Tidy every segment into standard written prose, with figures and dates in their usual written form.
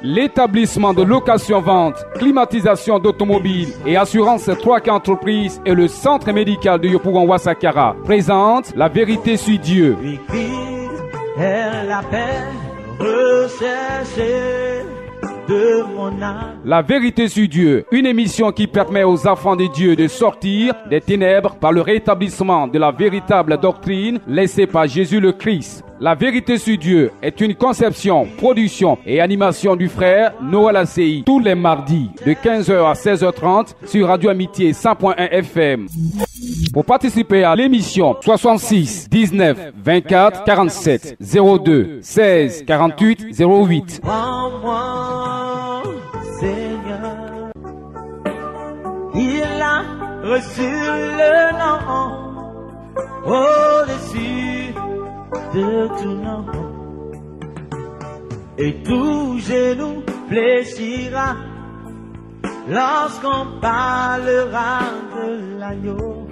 L'établissement de location-vente, climatisation d'automobiles et assurance 3K Entreprises et le centre médical de Yopougon Ouassakara présente La Vérité sur Dieu. La paix recherchée de mon âme. La Vérité sur Dieu, une émission qui permet aux enfants de Dieu de sortir des ténèbres par le rétablissement de la véritable doctrine laissée par Jésus le Christ. La Vérité sur Dieu est une conception, production et animation du frère Noël Asseyi tous les mardis de 15h à 16h30 sur Radio Amitié 100.1 FM. Pour participer à l'émission 66 19 24 47 02 16 48 08. Prends-moi, Seigneur. Il a reçu le nom au-dessus de tout nom. Et tout genou fléchira lorsqu'on parlera de l'agneau.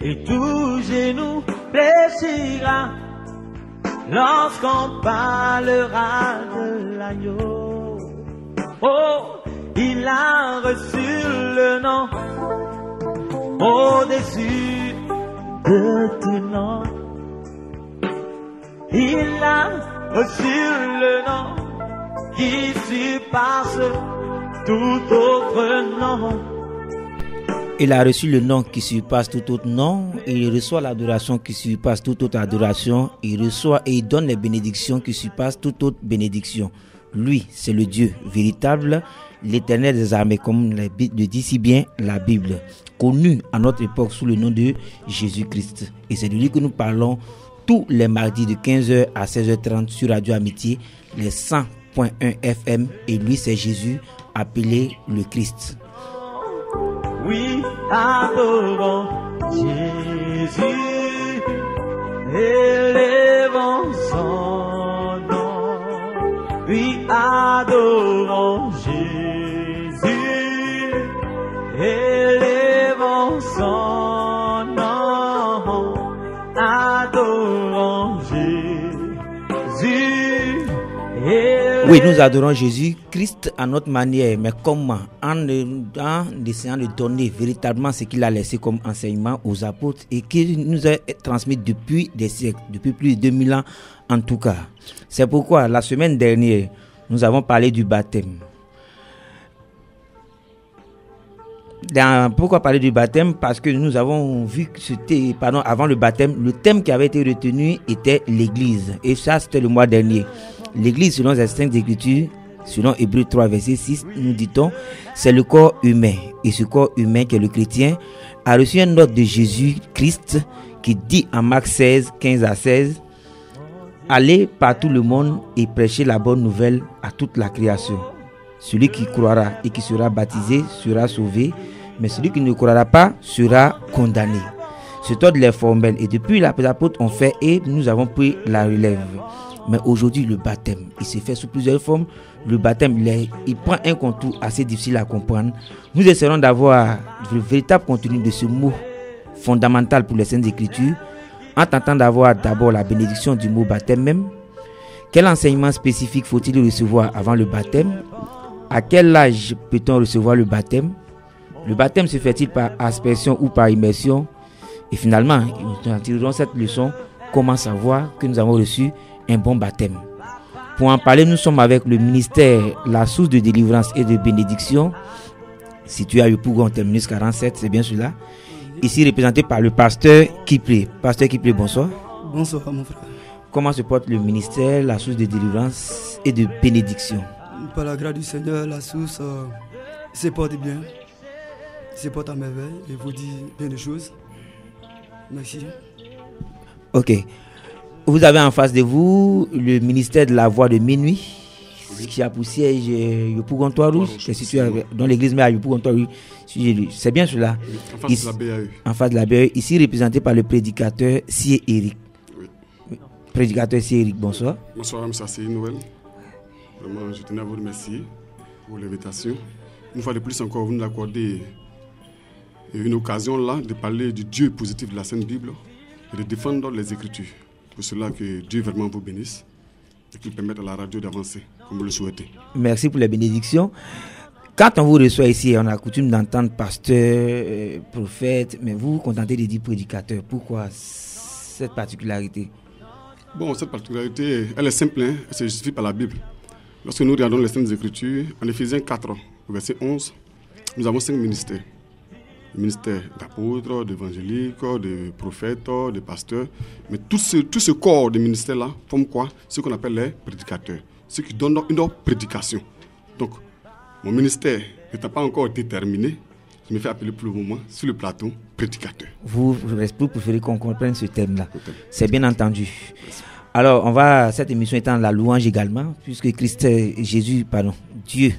Et tout genou fléchira lorsqu'on parlera de l'agneau. Oh, il a reçu le nom au-dessus de tout nom. Il a reçu le nom qui surpasse tout autre nom. Il a reçu le nom qui surpasse tout autre nom. Il reçoit l'adoration qui surpasse toute autre adoration. Il reçoit et il donne les bénédictions qui surpassent toute autre bénédiction. Lui, c'est le Dieu véritable, l'Éternel des armées, comme le dit si bien la Bible, connu à notre époque sous le nom de Jésus-Christ. Et c'est de lui que nous parlons tous les mardis de 15h à 16h30 sur Radio Amitié, les 100.1 FM. Et lui, c'est Jésus, appelé le Christ. Oui, adorons Jésus, élevons son nom. Oui, adorons Jésus, élevons son nom. Adorons Jésus. Oui, nous adorons Jésus-Christ à notre manière, mais comment? En essayant de donner véritablement ce qu'il a laissé comme enseignement aux apôtres et qu'il nous a transmis depuis des siècles, depuis plus de 2000 ans en tout cas. C'est pourquoi la semaine dernière, nous avons parlé du baptême. Pourquoi parler du baptême? Parce que nous avons vu que avant le baptême, le thème qui avait été retenu était l'église. Et ça, c'était le mois dernier. L'église, selon les saintes écritures, selon Hébreux 3, verset 6, nous dit-on, c'est le corps humain. Et ce corps humain qui est le chrétien a reçu un ordre de Jésus-Christ qui dit en Marc 16, 15 à 16, allez par tout le monde et prêchez la bonne nouvelle à toute la création. Celui qui croira et qui sera baptisé sera sauvé, mais celui qui ne croira pas sera condamné. Cet ordre est formel et depuis les apôtres ont fait et nous avons pris la relève. Mais aujourd'hui, le baptême, il se fait sous plusieurs formes. Le baptême, il prend un contour assez difficile à comprendre. Nous essaierons d'avoir le véritable contenu de ce mot fondamental pour les Saintes Écritures, en tentant d'avoir d'abord la bénédiction du mot baptême même. Quel enseignement spécifique faut-il recevoir avant le baptême? À quel âge peut-on recevoir le baptême? Le baptême se fait-il par aspersion ou par immersion? Et finalement, nous en tirerons cette leçon, comment savoir que nous avons reçu un bon baptême. Pour en parler, nous sommes avec le ministère La Source de délivrance et de bénédiction, situé à Yopougon, terminus 47, c'est bien cela. Ici représenté par le pasteur Kipré. Pasteur Kipré, bonsoir. Bonsoir mon frère. Comment se porte le ministère La Source de délivrance et de bénédiction? Par la grâce du Seigneur, La Source se porte bien, se porte à merveille et vous dit bien de choses. Merci. Ok. Vous avez en face de vous le ministère de la Voix de Minuit, oui, qui a pour siège Yopougon Rouge, qui est situé dans l'église mais à Yopougon Rouge. C'est bien cela. Oui, en face de la BAE. En face de la BAE, ici représenté par le prédicateur Sié Eric. Oui. Prédicateur Sié Eric, bonsoir. Bonsoir, M. Asseyi Noël. Vraiment, je tenais à vous remercier pour l'invitation. Une fois de plus encore, vous nous accordez une occasion là de parler du Dieu positif de la Sainte Bible et de défendre les Écritures. Pour cela que Dieu vraiment vous bénisse et qu'il permette à la radio d'avancer. comme vous le souhaitez. Merci pour les bénédictions. Quand on vous reçoit ici, on a coutume d'entendre pasteur, prophète, mais vous vous contentez de dire prédicateur. Pourquoi cette particularité? Bon, cette particularité, elle est simple, hein, elle se justifie par la Bible. Lorsque nous regardons les Saintes Écritures, en Éphésiens 4, verset 11, nous avons 5 ministères. Le ministère d'apôtre, d'évangélique, de prophète, de pasteur. Mais tout ce corps de ministères-là forme quoi? Ce qu'on appelle les prédicateurs. Ceux qui donnent une prédication. Donc, mon ministère n'étant pas encore déterminé, je me fais appeler pour le moment, sur le plateau, prédicateur. Vous préférez qu'on comprenne ce thème-là. C'est bien entendu. Alors, cette émission étant la louange également, puisque Dieu,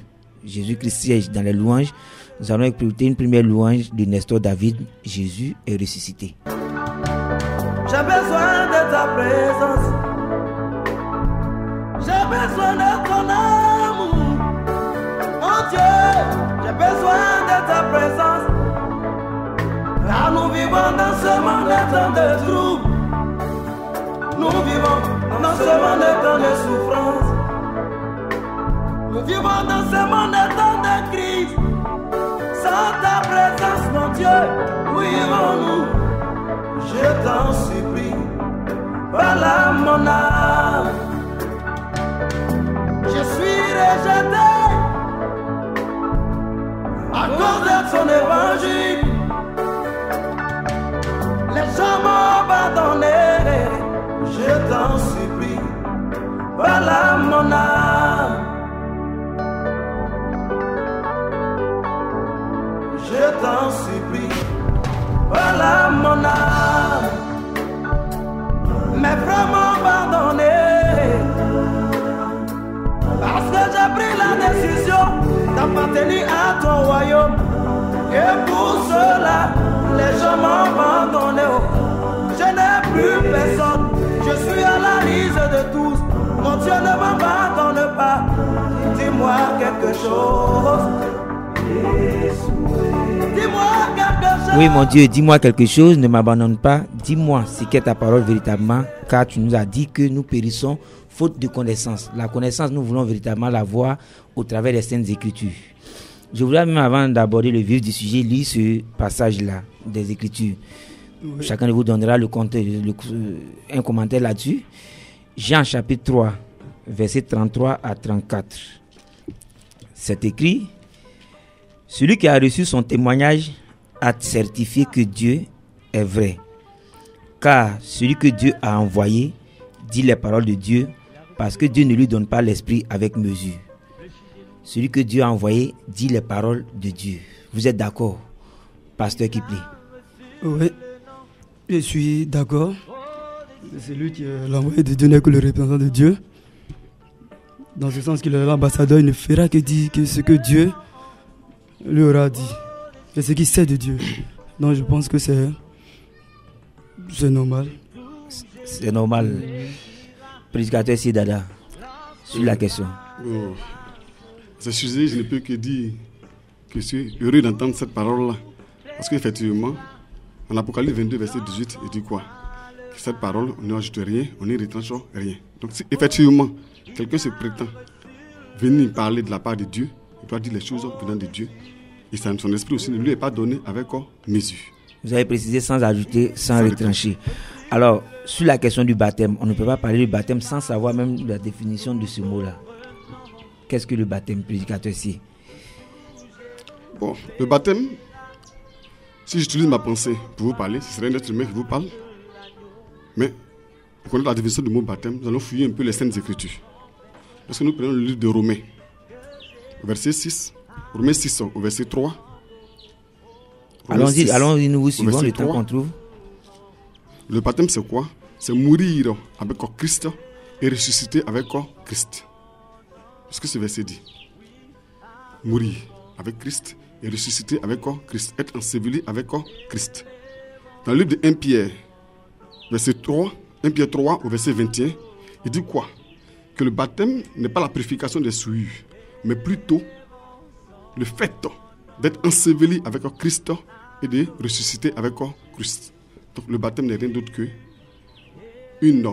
Jésus-Christ est dans les louanges, nous allons écouter une première louange de Nestor David, Jésus est ressuscité. J'ai besoin de ta présence. J'ai besoin de ton amour. Oh Dieu, j'ai besoin de ta présence. Car nous vivons dans ce monde de temps de troubles. Nous vivons dans ce monde de temps de souffrance. Nous vivons dans ce monde de temps de crise. Sans ta présence, mon Dieu, où irons-nous? Je t'en supplie, voilà mon âme. Je suis rejeté à cause de son évangile. Les gens m'ont abandonné. Je t'en supplie, voilà mon âme. Je t'en supplie, voilà mon âme. Mes frères m'ont pardonné parce que j'ai pris la décision d'appartenir à ton royaume. Et pour cela, les gens m'ont abandonné. Je n'ai plus personne, je suis à la lise de tous. Mon Dieu ne m'abandonne pas. Dis-moi quelque chose. Dis-moi quelque chose. Oui, mon Dieu, dis-moi quelque chose, ne m'abandonne pas. Dis-moi ce qu'est ta parole véritablement, car tu nous as dit que nous périssons faute de connaissance. La connaissance, nous voulons véritablement la voir au travers des Saintes Écritures. Je voudrais même, avant d'aborder le vif du sujet, lire ce passage-là des Écritures. Oui. Chacun de vous donnera un commentaire là-dessus. Jean chapitre 3, versets 33 à 34. C'est écrit: celui qui a reçu son témoignage a certifié que Dieu est vrai. Car celui que Dieu a envoyé dit les paroles de Dieu, parce que Dieu ne lui donne pas l'esprit avec mesure. Celui que Dieu a envoyé dit les paroles de Dieu. Vous êtes d'accord, pasteur Kipli? Oui, je suis d'accord. C'est lui qui est l'envoyé de Dieu, n'est que le représentant de Dieu. Dans ce sens qu'il est l'ambassadeur, il ne fera que dire que ce que Dieu lui aura dit. Et ce qu'il sait de Dieu. Donc je pense que c'est normal. C'est normal. Prédicateur Sidada, sur la question. Oh. Ce sujet, je ne peux que dire que je suis heureux d'entendre cette parole-là. Parce qu'effectivement, en Apocalypse 22, verset 18, il dit quoi? Que cette parole, on n'y ajoute rien, on n'y retranche rien. Donc si effectivement, quelqu'un se prétend venir parler de la part de Dieu, il doit dire les choses venant de Dieu. Et son esprit aussi ne lui est pas donné avec mesure. Vous avez précisé sans ajouter, sans retrancher. Alors, sur la question du baptême, on ne peut pas parler du baptême sans savoir même la définition de ce mot-là. Qu'est-ce que le baptême, prédicateur ici? Bon, le baptême, si j'utilise ma pensée pour vous parler, ce serait un être humain qui vous parle. Mais pour connaître la définition du mot baptême, nous allons fouiller un peu les Saintes Écritures. Lorsque nous prenons le livre de Romains, verset 6, Romains 6 au verset 3. Allons-y, nous vous suivons le temps qu'on trouve. Le baptême, c'est quoi? C'est mourir avec Christ et ressusciter avec Christ. C'est ce que ce verset dit. Mourir avec Christ et ressusciter avec Christ. Être enseveli avec Christ. Dans le livre de 1 Pierre, verset 3, 1 Pierre 3 au verset 21, il dit quoi? Que le baptême n'est pas la purification des souillures, mais plutôt le fait d'être enseveli avec Christ et de ressusciter avec Christ. Donc le baptême n'est rien d'autre que une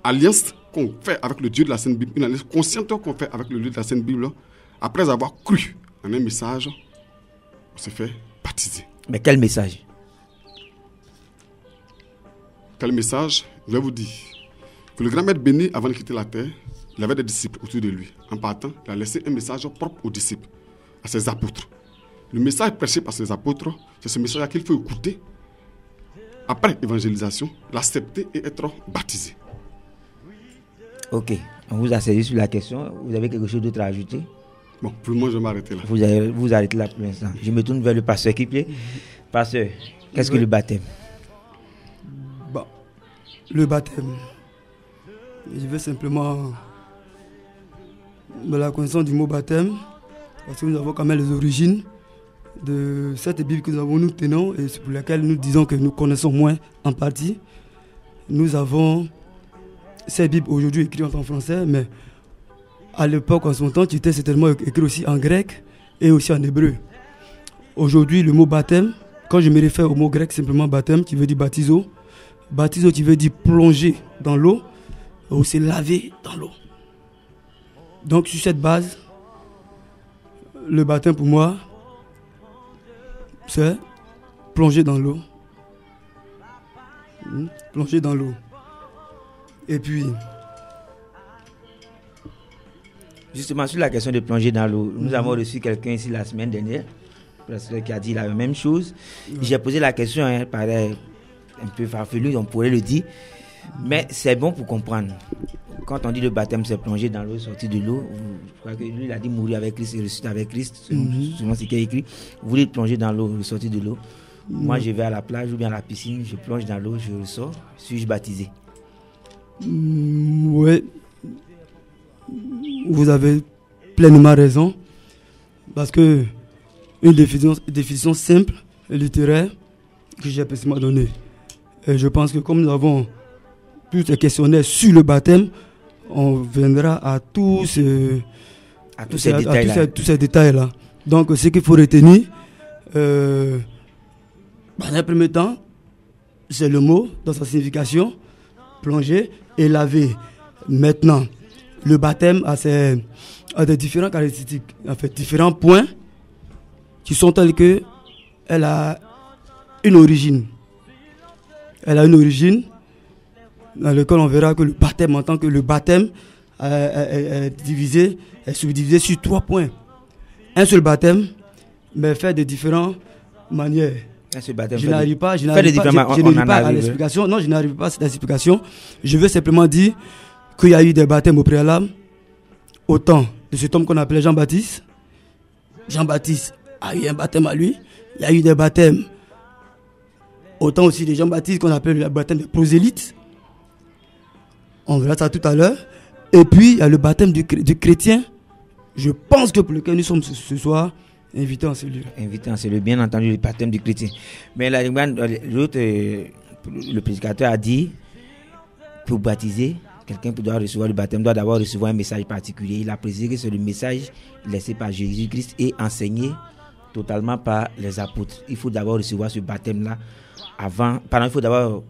alliance qu'on fait avec le Dieu de la Sainte Bible, une analyse consciente qu'on fait avec le Dieu de la Sainte Bible, après avoir cru en un message, on s'est fait baptiser. Mais quel message? Quel message? Je vais vous dire que le grand maître béni, avant de quitter la terre, il avait des disciples autour de lui. En partant, il a laissé un message propre aux disciples, à ses apôtres. Le message prêché par ses apôtres, c'est ce message qu'il faut écouter après évangélisation, l'accepter et être baptisé. Ok, on vous a saisi sur la question. Vous avez quelque chose d'autre à ajouter? Bon, pour le moment, je vais m'arrêter là. Vous arrêtez là pour l'instant. Je me tourne vers le pasteur qui plaît. Pasteur, qu'est-ce que le baptême? Bon, le baptême, je vais simplement, dans la connaissance du mot baptême, parce que nous avons quand même les origines de cette Bible que nous tenons et pour laquelle nous disons que nous connaissons moins en partie. Nous avons cette Bible aujourd'hui écrite en français, mais à l'époque, en son temps, tu étais certainement écrit aussi en grec et aussi en hébreu. Aujourd'hui, le mot baptême, quand je me réfère au mot grec, simplement baptême, qui veut dire baptizo. Baptizo, qui veut dire plonger dans l'eau, ou se laver dans l'eau. Donc, sur cette base, le baptême pour moi, c'est plonger dans l'eau. Plonger dans l'eau. Et puis, justement, sur la question de plonger dans l'eau, nous avons reçu quelqu'un ici la semaine dernière, qui a dit la même chose. J'ai posé la question, paraît un peu farfelu, on pourrait le dire, mais c'est bon pour comprendre. Quand on dit le baptême, c'est plonger dans l'eau, sortir de l'eau. Je crois que lui, il a dit mourir avec Christ et ressusciter avec Christ, selon ce qui est écrit. Vous voulez plonger dans l'eau, sortir de l'eau. Moi, je vais à la plage ou bien à la piscine, je plonge dans l'eau, je ressors. Suis-je baptisé? Oui. Vous avez pleinement raison. Parce que une définition simple et littéraire que j'ai précisément donnée. Et je pense que comme nous avons tous ces questionnaires sur le baptême, on viendra à tous ces détails-là. Donc, ce qu'il faut retenir, dans un premier temps, c'est le mot dans sa signification, plonger et laver. Maintenant, le baptême a des différentes caractéristiques, en fait, différents points qui sont tels que elle a une origine. Elle a une origine dans laquelle on verra que le baptême, en tant que le baptême, est subdivisé sur 3 points. Un seul baptême, mais fait de différentes manières. Je n'arrive pas à l'explication. Non, je n'arrive pas à cette explication. Je veux simplement dire qu'il y a eu des baptêmes au préalable, au temps de cet homme qu'on appelait Jean-Baptiste. Jean-Baptiste a eu un baptême à lui. Il y a eu des baptêmes au temps aussi de Jean-Baptiste qu'on appelle le baptême des prosélytes. On verra ça tout à l'heure. Et puis, il y a le baptême du chrétien. Je pense que pour lequel nous sommes ce soir invités en cellule. Invités en cellule, bien entendu, le baptême du chrétien. Mais l'autre, le prédicateur a dit, pour baptiser, quelqu'un qui doit recevoir le baptême doit d'abord recevoir un message particulier. Il a précisé que c'est le message laissé par Jésus-Christ et enseigné totalement par les apôtres. Il faut d'abord recevoir ce baptême-là avant. Pardon, il faut d'abord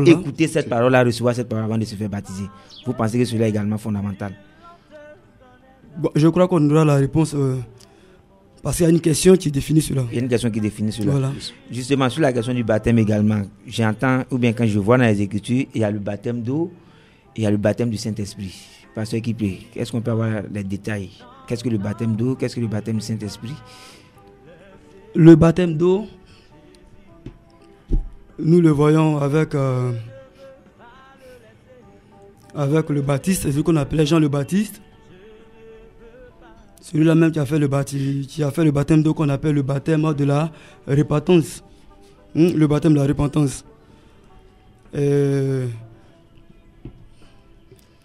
écouter cette parole-là, recevoir cette parole avant de se faire baptiser. Vous pensez que cela est également fondamental? Bon, je crois qu'on aura la réponse parce qu'il y a une question qui définit cela. Il y a une question qui définit cela. Voilà. Justement, sur la question du baptême également, j'entends, ou bien quand je vois dans les Écritures, il y a le baptême d'eau et il y a le baptême du Saint-Esprit. Pasteur qui plaît, est-ce qu'on peut avoir les détails? Qu'est-ce que le baptême d'eau? Qu'est-ce que le baptême du Saint-Esprit? Le baptême d'eau, nous le voyons avec le Baptiste, c'est ce qu'on appelait Jean le Baptiste. Celui-là même qui a fait le baptême d'eau qu'on appelle le baptême de la repentance. Le baptême de la repentance.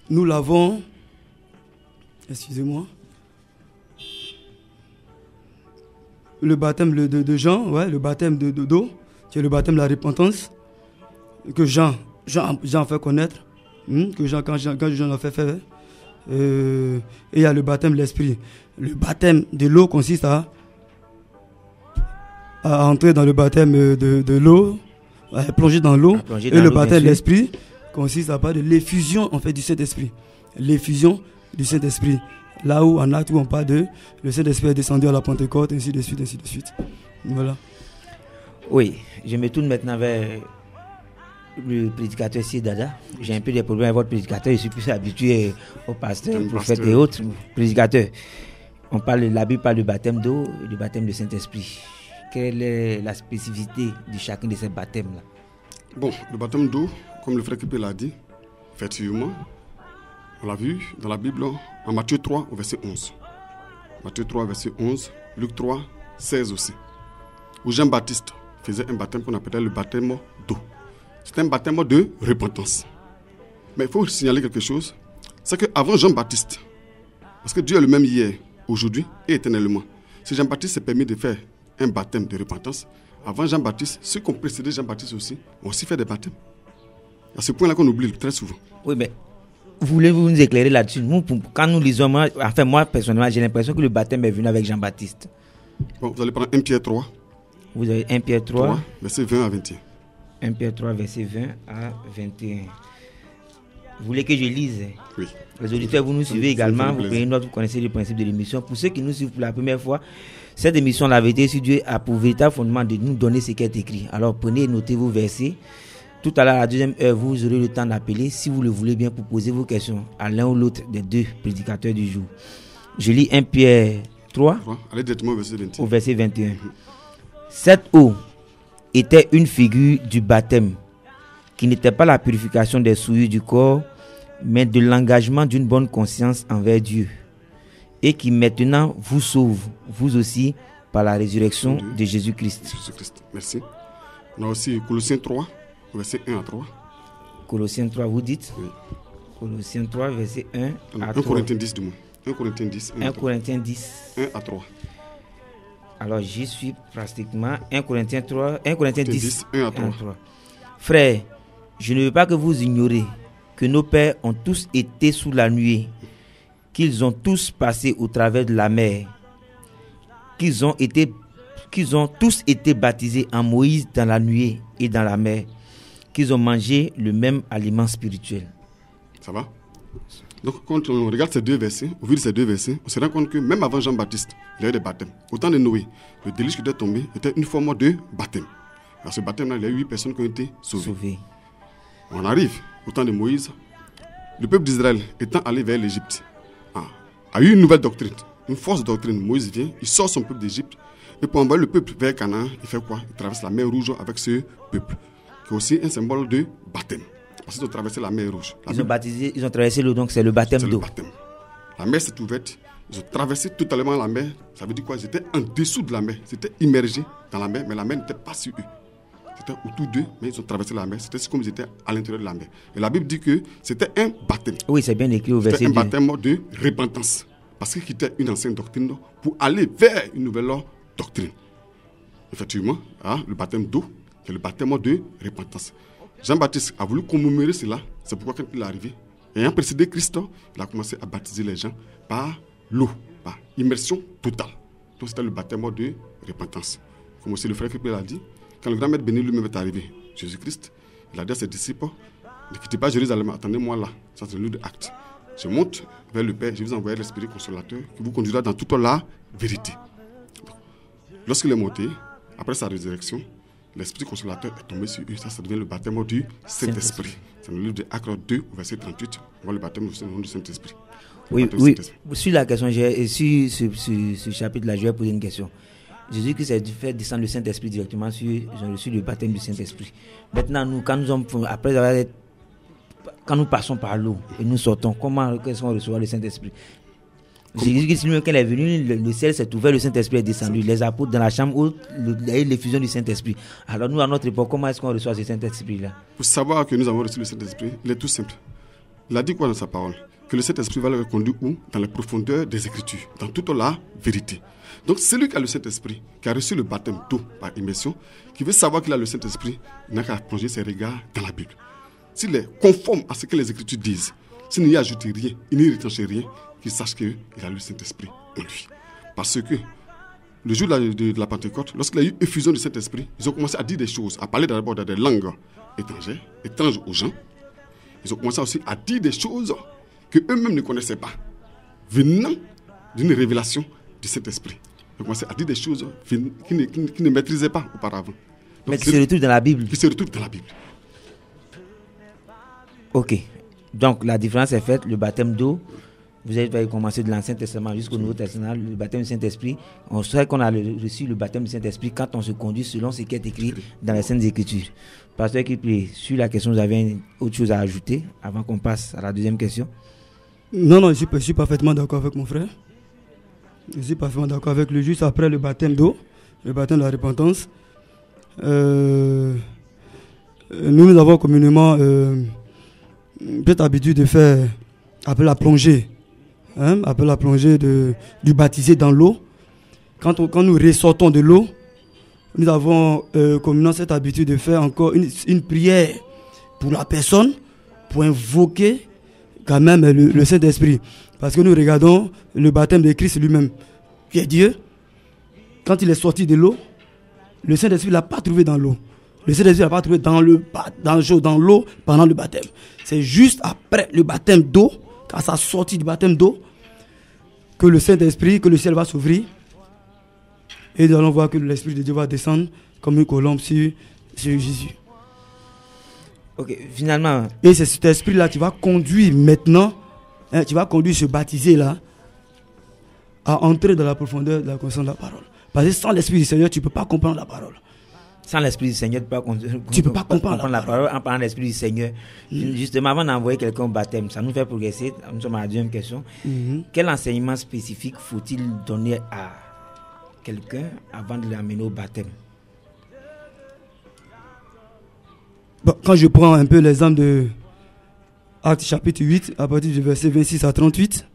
Nous l'avons, excusez-moi, le baptême de Jean, le baptême d'eau, qui est le baptême de la repentance, que Jean fait connaître, que quand Jean l'a fait faire. Et il y a le baptême de l'esprit. Le baptême de l'eau consiste à entrer dans le baptême de l'eau, à plonger dans l'eau. Et le baptême de l'esprit consiste à parler de l'effusion en fait du Saint-Esprit. L'effusion du Saint-Esprit. Là où en acte où on parle de le Saint-Esprit est descendu à la Pentecôte, ainsi de suite, ainsi de suite. Voilà. Oui, je me tourne maintenant vers le prédicateur Dada. J'ai un peu des problèmes avec votre prédicateur. Je suis plus habitué aux pasteurs, aux prophètes et autres prédicateurs. La Bible parle du baptême d'eau et du baptême du Saint-Esprit. Quelle est la spécificité de chacun de ces baptêmes-là? Bon, le baptême d'eau, comme le frère Kipé l'a dit, effectivement, on l'a vu dans la Bible en Matthieu 3 au verset 11. Matthieu 3 verset 11, Luc 3, 16 aussi. Où Jean-Baptiste faisait un baptême qu'on appelait le baptême d'eau. C'était un baptême de repentance. Mais il faut signaler quelque chose, c'est qu'avant Jean-Baptiste, parce que Dieu est le même hier, aujourd'hui et éternellement, si Jean-Baptiste s'est permis de faire un baptême de repentance, avant Jean-Baptiste, ceux qui ont précédé Jean-Baptiste aussi ont aussi fait des baptêmes. À ce point-là qu'on oublie très souvent. Oui, mais voulez-vous nous éclairer là-dessus? Quand nous lisons, moi personnellement, j'ai l'impression que le baptême est venu avec Jean-Baptiste. Bon, vous allez prendre 1 Pierre 3. Vous avez 1 Pierre 3, verset 20 à 21. 1 Pierre 3, verset 20 à 21. Vous voulez que je lise? Oui. Les auditeurs, vous nous suivez également. Vous prenez note, vous connaissez le principe de l'émission. Pour ceux qui nous suivent pour la première fois, cette émission, la vérité sur Dieu, a pour véritable fondement de nous donner ce qui est écrit. Alors prenez et notez vos versets. Tout à l'heure, à la deuxième heure, vous aurez le temps d'appeler, si vous le voulez bien, pour poser vos questions à l'un ou l'autre des deux prédicateurs du jour. Je lis 1 Pierre 3, allez directement au verset 21. Au verset 21. Cette eau était une figure du baptême, qui n'était pas la purification des souillures du corps, mais de l'engagement d'une bonne conscience envers Dieu, et qui maintenant vous sauve, vous aussi, par la résurrection de Jésus-Christ. Jésus-Christ. Merci. On a aussi Colossiens 3, verset 1 à 3. Colossiens 3, vous dites? Oui. Colossiens 3, verset 1 à 3. 1 Corinthiens 10 du moins. 1 Corinthiens 10. 1 Corinthiens 10. 1 à 3. Alors j'y suis pratiquement. 1 Corinthiens 3, 1 Corinthiens 10, 1 à 3. Frères, je ne veux pas que vous ignorez que nos pères ont tous été sous la nuée, qu'ils ont tous passé au travers de la mer, qu'ils ont tous été baptisés en Moïse dans la nuée et dans la mer, qu'ils ont mangé le même aliment spirituel. Ça va? Donc quand on regarde ces deux versets, au vu de ces deux versets, on se rend compte que même avant Jean-Baptiste, il y avait des baptêmes. Au temps de Noé, le déluge qui était tombé était une forme de baptême. Dans ce baptême-là, il y a eu 8 personnes qui ont été sauvées. On arrive au temps de Moïse. Le peuple d'Israël étant allé vers l'Égypte, a eu une nouvelle doctrine, une fausse doctrine. Moïse vient, il sort son peuple d'Égypte, et pour envoyer le peuple vers Canaan, il fait quoi? Il traverse la mer Rouge avec ce peuple, qui est aussi un symbole de baptême. Parce qu'ils ont traversé la mer Rouge. Ils ont traversé l'eau, donc c'est le baptême d'eau. La mer s'est ouverte, ils ont traversé totalement la mer. Ça veut dire quoi? Ils étaient en dessous de la mer, ils étaient immergés dans la mer, mais la mer n'était pas sur eux. C'était autour d'eux, mais ils ont traversé la mer. C'était comme ils étaient à l'intérieur de la mer. Et la Bible dit que c'était un baptême. Oui, c'est bien écrit au verset 2. C'était un baptême de repentance. Parce qu'ils quittaient une ancienne doctrine pour aller vers une nouvelle doctrine. Effectivement, le baptême d'eau, c'est le baptême de repentance. Jean-Baptiste a voulu commémorer cela. C'est pourquoi quand il est arrivé, ayant précédé Christ, il a commencé à baptiser les gens par l'eau, par immersion totale. Donc c'était le baptême de repentance. Comme aussi le frère Philippe l'a dit, quand le grand maître béni lui-même est arrivé, Jésus-Christ, il a dit à ses disciples, ne quittez pas Jérusalem, attendez-moi là. Ça c'est le livre d'Actes. Je monte vers le Père, je vais vous envoyer l'Esprit consolateur qui vous conduira dans toute la vérité. Donc, lorsqu'il est monté, après sa résurrection, l'Esprit consolateur est tombé sur eux. Ça devient le baptême du Saint-Esprit. C'est le livre d'Actes 2, verset 38. On voit le baptême du Saint-Esprit. Oui. Sur la question, sur ce chapitre-là, je vais poser une question. Jésus-Christ a fait descendre le Saint-Esprit directement sur le baptême du Saint-Esprit. Maintenant, nous, quand nous passons par l'eau et nous sortons, comment est-ce qu'on reçoit le Saint-Esprit? Jésus-Christ lui-même, quand il est venu, le ciel s'est ouvert, le Saint-Esprit est descendu. Les apôtres dans la chambre haute, il y a eu l'effusion du Saint-Esprit. Alors nous, à notre époque, comment est-ce qu'on reçoit ce Saint-Esprit-là? Pour savoir que nous avons reçu le Saint-Esprit, il est tout simple. Il a dit quoi dans sa parole? Que le Saint-Esprit va le reconduire où? Dans les profondeurs des Écritures, dans toute la vérité. Donc celui qui a le Saint-Esprit, qui a reçu le baptême d'eau par immersion, qui veut savoir qu'il a le Saint-Esprit, il n'a qu'à plonger ses regards dans la Bible. S'il est conforme à ce que les Écritures disent, s'il n'y ajoute rien, il n'y retranche rien, qu'il sache qu'il a le Saint-Esprit en lui. Parce que le jour de la Pentecôte, lorsqu'il y a eu effusion du Saint-Esprit, ils ont commencé à dire des choses, à parler d'abord dans des langues étrangères aux gens. ils ont commencé aussi à dire des choses qu'eux-mêmes ne connaissaient pas, venant d'une révélation du Saint-Esprit. Ils ont commencé à dire des choses qu'ils ne maîtrisaient pas auparavant. Donc, mais qui se retrouvent dans la Bible. Qui se retrouvent dans la Bible. Ok. Donc la différence est faite, le baptême d'eau, vous avez commencé de l'Ancien Testament jusqu'au Nouveau Testament, le baptême du Saint-Esprit. On sait qu'on a reçu le baptême du Saint-Esprit quand on se conduit selon ce qui est écrit dans les Saintes Écritures. Pasteur Kiplé, sur la question, vous avez autre chose à ajouter avant qu'on passe à la deuxième question? Non, je suis parfaitement d'accord avec mon frère. Je suis parfaitement d'accord avec lui. Juste après le baptême d'eau, le baptême de la repentance, nous avons communément peut-être l'habitude de faire appel à plongée. Appel à plongée du baptisé dans l'eau. Quand nous ressortons de l'eau, nous avons communément cette habitude de faire encore une prière pour la personne, pour invoquer quand même le Saint-Esprit. Parce que nous regardons le baptême de Christ lui-même, qui est Dieu. Quand il est sorti de l'eau, le Saint-Esprit ne l'a pas trouvé dans l'eau. Le Saint-Esprit ne l'a pas trouvé dans l'eau pendant le baptême. C'est juste après le baptême d'eau, quand ça sortit du baptême d'eau, que le Saint-Esprit, que le ciel va s'ouvrir. Et nous allons voir que l'Esprit de Dieu va descendre comme une colombe sur Jésus. Ok, finalement. Et c'est cet esprit-là qui va conduire maintenant, qui va conduire ce baptisé-là à entrer dans la profondeur de la connaissance de la parole. Parce que sans l'Esprit du Seigneur, tu ne peux pas comprendre la parole. Sans l'Esprit du Seigneur, tu ne peux pas comprendre la parole en parlant de l'Esprit du Seigneur. Justement, avant d'envoyer quelqu'un au baptême, ça nous fait progresser. Nous sommes à la deuxième question. Quel enseignement spécifique faut-il donner à quelqu'un avant de l'amener au baptême? Bon, quand je prends un peu l'exemple de Actes chapitre 8, à partir du verset 26 à 38,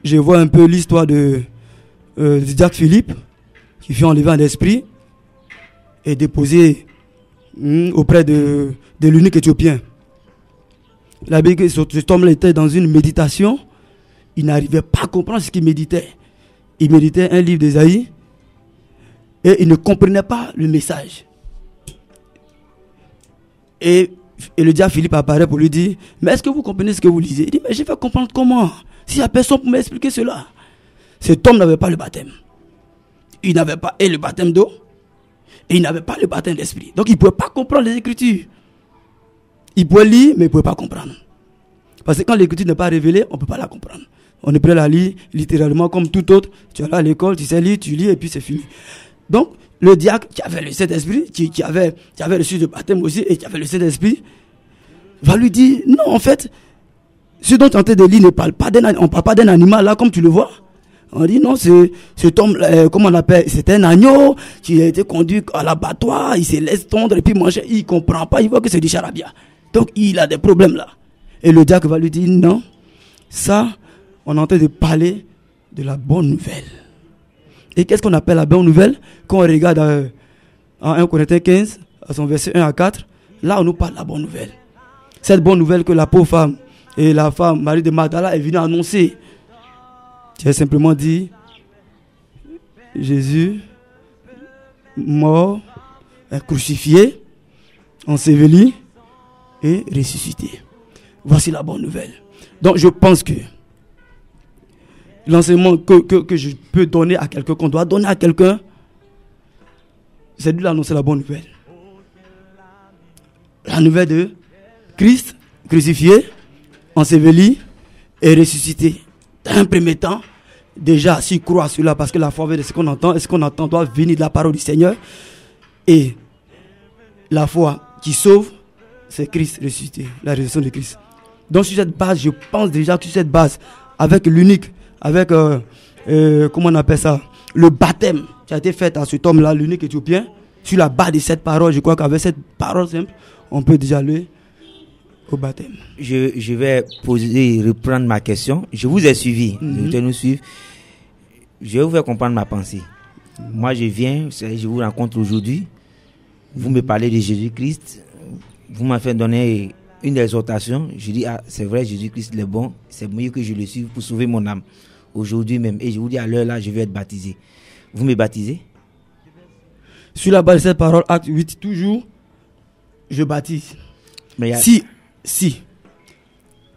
je vois un peu l'histoire du diacre Philippe, qui fut enlevé en esprit et déposé auprès de l'eunuque éthiopien. La Bible, cet homme-là était dans une méditation. Il n'arrivait pas à comprendre ce qu'il méditait. Il méditait un livre d'Ésaïe et il ne comprenait pas le message. Et le diacre Philippe apparaît pour lui dire: mais est-ce que vous comprenez ce que vous lisez? Il dit: mais je vais comprendre comment? S'il n'y a personne pour m'expliquer cela. Cet homme n'avait pas le baptême. Il n'avait pas le baptême d'eau et il n'avait pas le baptême d'esprit. Donc il ne pouvait pas comprendre les Écritures. Il pouvait lire, mais il ne pouvait pas comprendre. Parce que quand l'Écriture n'est pas révélée, on ne peut pas la comprendre. On ne peut la lire littéralement comme tout autre. Tu es là à l'école, tu sais lire, tu lis et puis c'est fini. Donc, le diacre qui avait le Saint-Esprit, qui avait reçu le baptême aussi et qui avait le Saint-Esprit, va lui dire: non, en fait, ce dont tu es en train de lire, on ne parle pas d'un animal là, comme tu le vois. On dit: non, cet homme, comment on appelle, c'est un agneau qui a été conduit à l'abattoir, il se laisse tondre et puis manger. Il ne comprend pas, il voit que c'est du charabia. Donc, il a des problèmes là. Et le diacre va lui dire: non, ça, on est en train de parler de la bonne nouvelle. Et qu'est-ce qu'on appelle la bonne nouvelle? Quand on regarde en 1 Corinthiens 15, à son verset 1 à 4, là on nous parle de la bonne nouvelle. Cette bonne nouvelle que la pauvre femme et la femme Marie de Magdala est venue annoncer. Tu as simplement dit: Jésus, mort, crucifié, enseveli et ressuscité. Voici la bonne nouvelle. Donc je pense que l'enseignement que je peux donner à quelqu'un, qu'on doit donner à quelqu'un, c'est de lui annoncer la bonne nouvelle. La nouvelle de Christ crucifié, enseveli et ressuscité. Dans un premier temps, déjà, s'il croit à cela, parce que la foi vient de ce qu'on entend, et ce qu'on entend doit venir de la parole du Seigneur. Et la foi qui sauve, c'est Christ ressuscité, la résurrection de Christ. Donc sur cette base, je pense déjà que sur cette base, avec l'unique, avec, comment on appelle ça, le baptême qui a été fait à cet homme-là, l'unique éthiopien, sur la base de cette parole, je crois qu'avec cette parole simple, on peut déjà aller au baptême. Je vais reprendre ma question. Je vous ai suivi, vous devez nous suivre. Je vais vous faire comprendre ma pensée. Moi, je viens, je vous rencontre aujourd'hui. Vous me parlez de Jésus-Christ. Vous m'avez fait donner une exhortation. Je dis: ah, c'est vrai, Jésus-Christ est bon. C'est mieux que je le suive pour sauver mon âme. Aujourd'hui même. Et je vous dis, à l'heure là, je vais être baptisé. Vous me baptisez? Sur la base de cette parole, acte 8, toujours, je baptise. Mais si si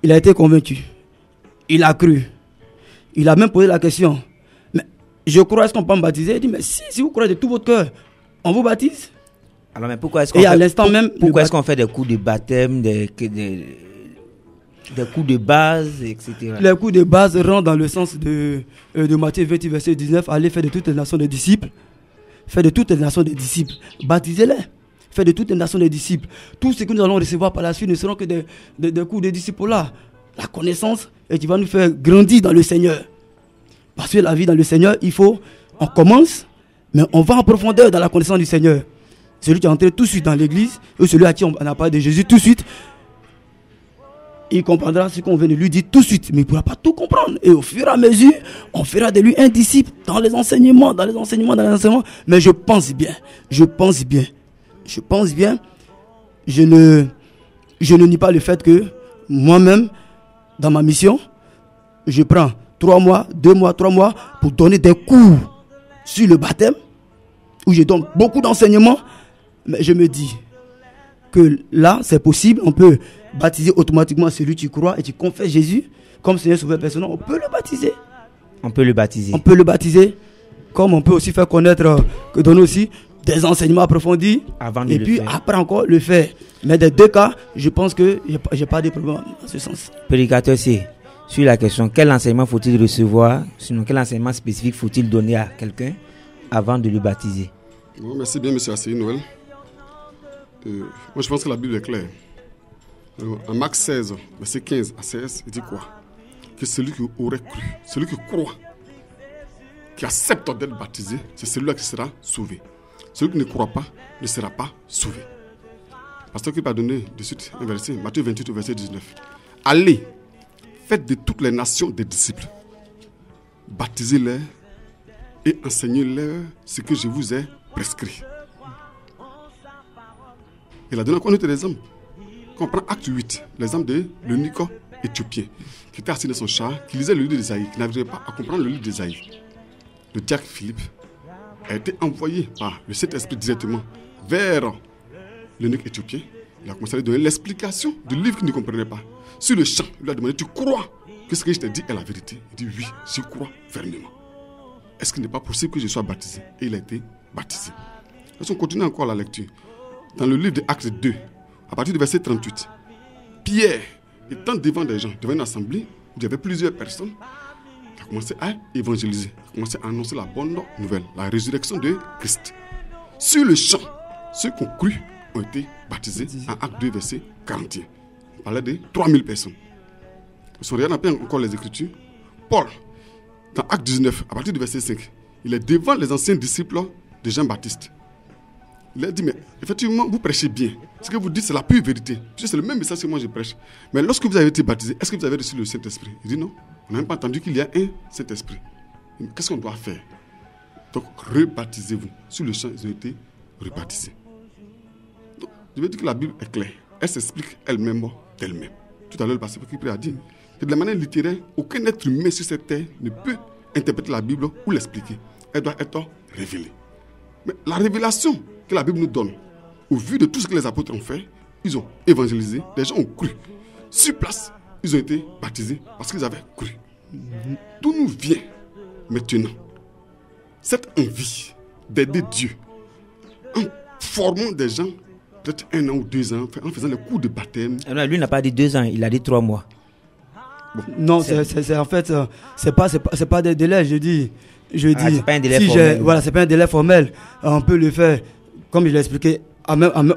il a été convaincu, il a cru, il a même posé la question, mais je crois, est-ce qu'on peut me baptiser? Il dit, mais si vous croyez de tout votre cœur, on vous baptise. Alors, mais pourquoi est-ce qu'on fait des coups de baptême, des coups de base, etc. Les coups de base rentrent dans le sens de Matthieu 28, verset 19. Allez faire de toutes les nations des disciples. Faites de toutes les nations des disciples. Baptisez-les. Faites de toutes les nations des disciples. Tout ce que nous allons recevoir par la suite ne seront que des coups de disciples là. La connaissance, et qui va nous faire grandir dans le Seigneur. Parce que la vie dans le Seigneur, on commence, mais on va en profondeur dans la connaissance du Seigneur. Celui qui est entré tout de suite dans l'église, ou celui à qui on a parlé de Jésus tout de suite, il comprendra ce qu'on vient de lui dire tout de suite, mais il ne pourra pas tout comprendre. Et au fur et à mesure, on fera de lui un disciple dans les enseignements. Mais je pense bien. Je ne nie pas le fait que moi-même, dans ma mission, je prends 3 mois, 2 mois, 3 mois pour donner des cours sur le baptême, où je donne beaucoup d'enseignements. Mais je me dis que là, c'est possible, on peut baptiser automatiquement celui qui croit et qui confesse Jésus comme Seigneur Sauveur personnel. On peut le baptiser. On peut le baptiser, comme on peut aussi faire connaître, donner aussi des enseignements approfondis avant et puis après encore le faire. Mais dans 2 cas, je pense que j'ai pas de problème dans ce sens. Prédicateur, c'est sur la question, quel enseignement faut-il recevoir, sinon quel enseignement spécifique faut-il donner à quelqu'un avant de le baptiser? Bon, merci bien, monsieur Asseyou Noël. Moi, je pense que la Bible est claire. En Marc 16, verset 15 à 16, il dit quoi? Que celui qui aurait cru, celui qui croit, qui accepte d'être baptisé, c'est celui-là qui sera sauvé. Celui qui ne croit pas ne sera pas sauvé. Pasteur qui va donner de suite un verset, Matthieu 28, verset 19. Allez, faites de toutes les nations des disciples. Baptisez-les et enseignez-leur ce que je vous ai prescrit. Il a donné encore un autre exemple. Quand on prend Acte 8, l'exemple de l'eunuque éthiopien qui était assis dans son char, qui lisait le livre d'Ésaïe, qui n'arrivait pas à comprendre le livre d'Ésaïe. Le diacre Philippe a été envoyé par le Saint-Esprit directement vers l'eunuque éthiopien. Il a commencé à lui donner l'explication du livre qu'il ne comprenait pas. Sur le champ, il lui a demandé, tu crois que ce que je t'ai dit est la vérité? Il dit, oui, je crois fermement. Est-ce qu'il n'est pas possible que je sois baptisé? Et il a été baptisé. Si on continue encore la lecture, dans le livre de Actes 2, à partir du verset 38, Pierre, étant devant des gens, devant une assemblée, où il y avait plusieurs personnes, il a commencé à évangéliser, il a commencé à annoncer la bonne nouvelle, la résurrection de Christ. Sur le champ, ceux qui ont cru ont été baptisés en Acte 2, verset 41. On parlait de 3000 personnes. Si on regarde un peu encore les Écritures, Paul, dans Acte 19, à partir du verset 5, il est devant les anciens disciples de Jean-Baptiste. Il a dit, mais effectivement, vous prêchez bien. Ce que vous dites, c'est la pure vérité. C'est le même message que moi je prêche. Mais lorsque vous avez été baptisé, est-ce que vous avez reçu le Saint-Esprit? Il dit non. On n'a même pas entendu qu'il y a un Saint-Esprit. Qu'est-ce qu'on doit faire? Donc, rebaptisez-vous. Sur le champ, ils ont été rebaptisés. Donc, je veux dire que la Bible est claire. Elle s'explique elle-même d'elle-même. Tout à l'heure, le pasteur qui a dit que de la manière littéraire, aucun être humain sur cette terre ne peut interpréter la Bible ou l'expliquer. Elle doit être révélée. Mais la révélation que la Bible nous donne, au vu de tout ce que les apôtres ont fait, ils ont évangélisé, les gens ont cru. Sur place, ils ont été baptisés parce qu'ils avaient cru. D'où nous vient maintenant cette envie d'aider Dieu en formant des gens, peut-être 1 an ou 2 ans, en faisant les cours de baptême? Non, lui n'a pas dit 2 ans, il a dit 3 mois. Bon. Non, c'est en fait, c'est pas des délais, je dis. C'est pas un délai formel. Voilà, c'est pas un délai formel. On peut le faire, comme je l'ai expliqué, au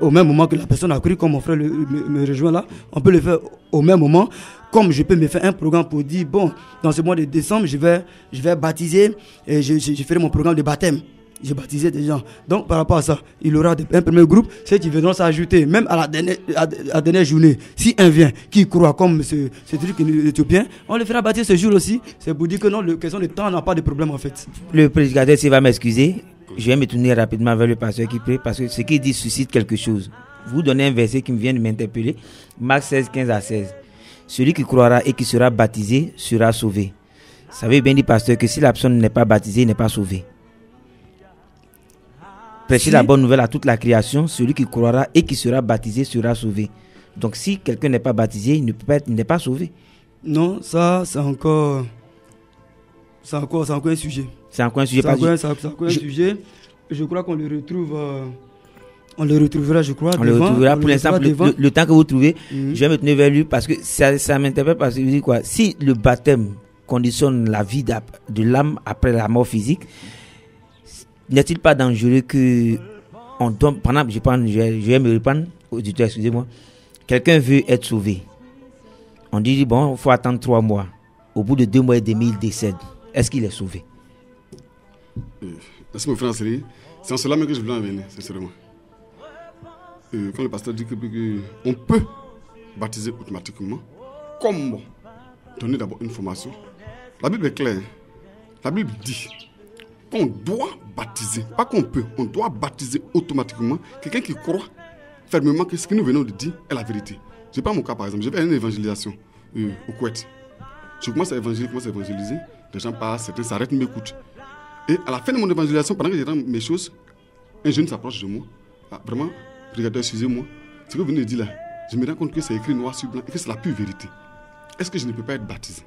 même moment que la personne a cru, comme mon frère me rejoint là, on peut le faire au même moment. Comme je peux me faire un programme pour dire, bon, dans ce mois de décembre, je vais baptiser et je ferai mon programme de baptême. J'ai baptisé des gens. Donc, par rapport à ça, il y aura un premier groupe, ceux qui viendront s'ajouter, même à la dernière journée. Si un vient, qui croit comme ce truc éthiopien, on le fera baptiser ce jour aussi. C'est pour dire que non, la question de temps, on n'a pas de problème en fait. Le prédicateur, s'il va m'excuser, je vais me tourner rapidement vers le pasteur qui prie, parce que ce qu'il dit suscite quelque chose. Vous donnez un verset qui me vient de m'interpeller. Marc 16, 15 à 16. Celui qui croira et qui sera baptisé sera sauvé. Ça veut bien dire, pasteur, que si la personne n'est pas baptisée, il n'est pas sauvé. Prêchez la bonne nouvelle à toute la création. Celui qui croira et qui sera baptisé sera sauvé. Donc si quelqu'un n'est pas baptisé, il n'est pas sauvé. Non, ça c'est encore un sujet. C'est encore un sujet. C'est encore un sujet. Je crois qu'on le retrouve. On le retrouvera, je crois. On le retrouvera pour l'instant. Le temps que vous trouvez, je vais me tenir vers lui parce que ça m'interpelle parce que je dis quoi. Si le baptême conditionne la vie de l'âme après la mort physique, n'est-il pas dangereux que on tombe, par exemple, je vais me répandre, auditeur, excusez-moi, quelqu'un veut être sauvé. On dit, bon, il faut attendre 3 mois. Au bout de 2 mois et demi, il décède. Est-ce qu'il est sauvé? Merci mon frère Anseri. C'est en cela même que je voulais en venir, sincèrement. Quand le pasteur dit qu'on peut baptiser automatiquement, comment donner d'abord une formation? La Bible est claire. La Bible dit qu'on doit baptiser, pas qu'on peut, on doit baptiser automatiquement quelqu'un qui croit fermement que ce que nous venons de dire est la vérité. Je prends mon cas par exemple, j'ai fait une évangélisation au Koweït. Je commence à évangéliser, les gens passent, certains s'arrêtent, m'écoutent. Et à la fin de mon évangélisation, pendant que j'étais dans mes choses, un jeune s'approche de moi. Ah, vraiment, regardez, excusez-moi, ce que vous venez de dire là, je me rends compte que c'est écrit noir sur blanc et que c'est la pure vérité. Est-ce que je ne peux pas être baptisé?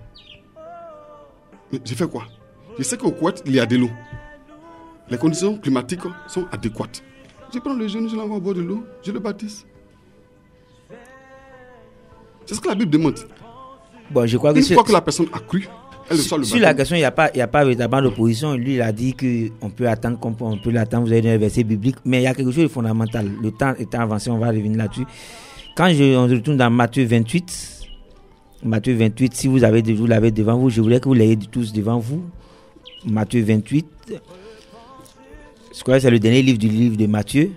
Mais j'ai fait quoi? Je sais qu'au Koweït, il y a de l'eau. Les conditions climatiques sont adéquates. Je prends le jeune, je l'envoie au bord de l'eau, je le baptise. C'est ce que la Bible demande. Bon, je crois que une fois que la personne a cru, elle reçoit le baptême. Sur la question, il n'y a pas véritablement d'opposition. Lui, il a dit qu'on peut attendre, on peut l'attendre. Vous avez donné un verset biblique, mais il y a quelque chose de fondamental. Le temps étant avancé, on va revenir là-dessus. Quand on retourne dans Matthieu 28, si vous l'avez devant vous, je voulais que vous l'ayez tous devant vous. Matthieu 28. Je crois que c'est le dernier livre du livre de Matthieu.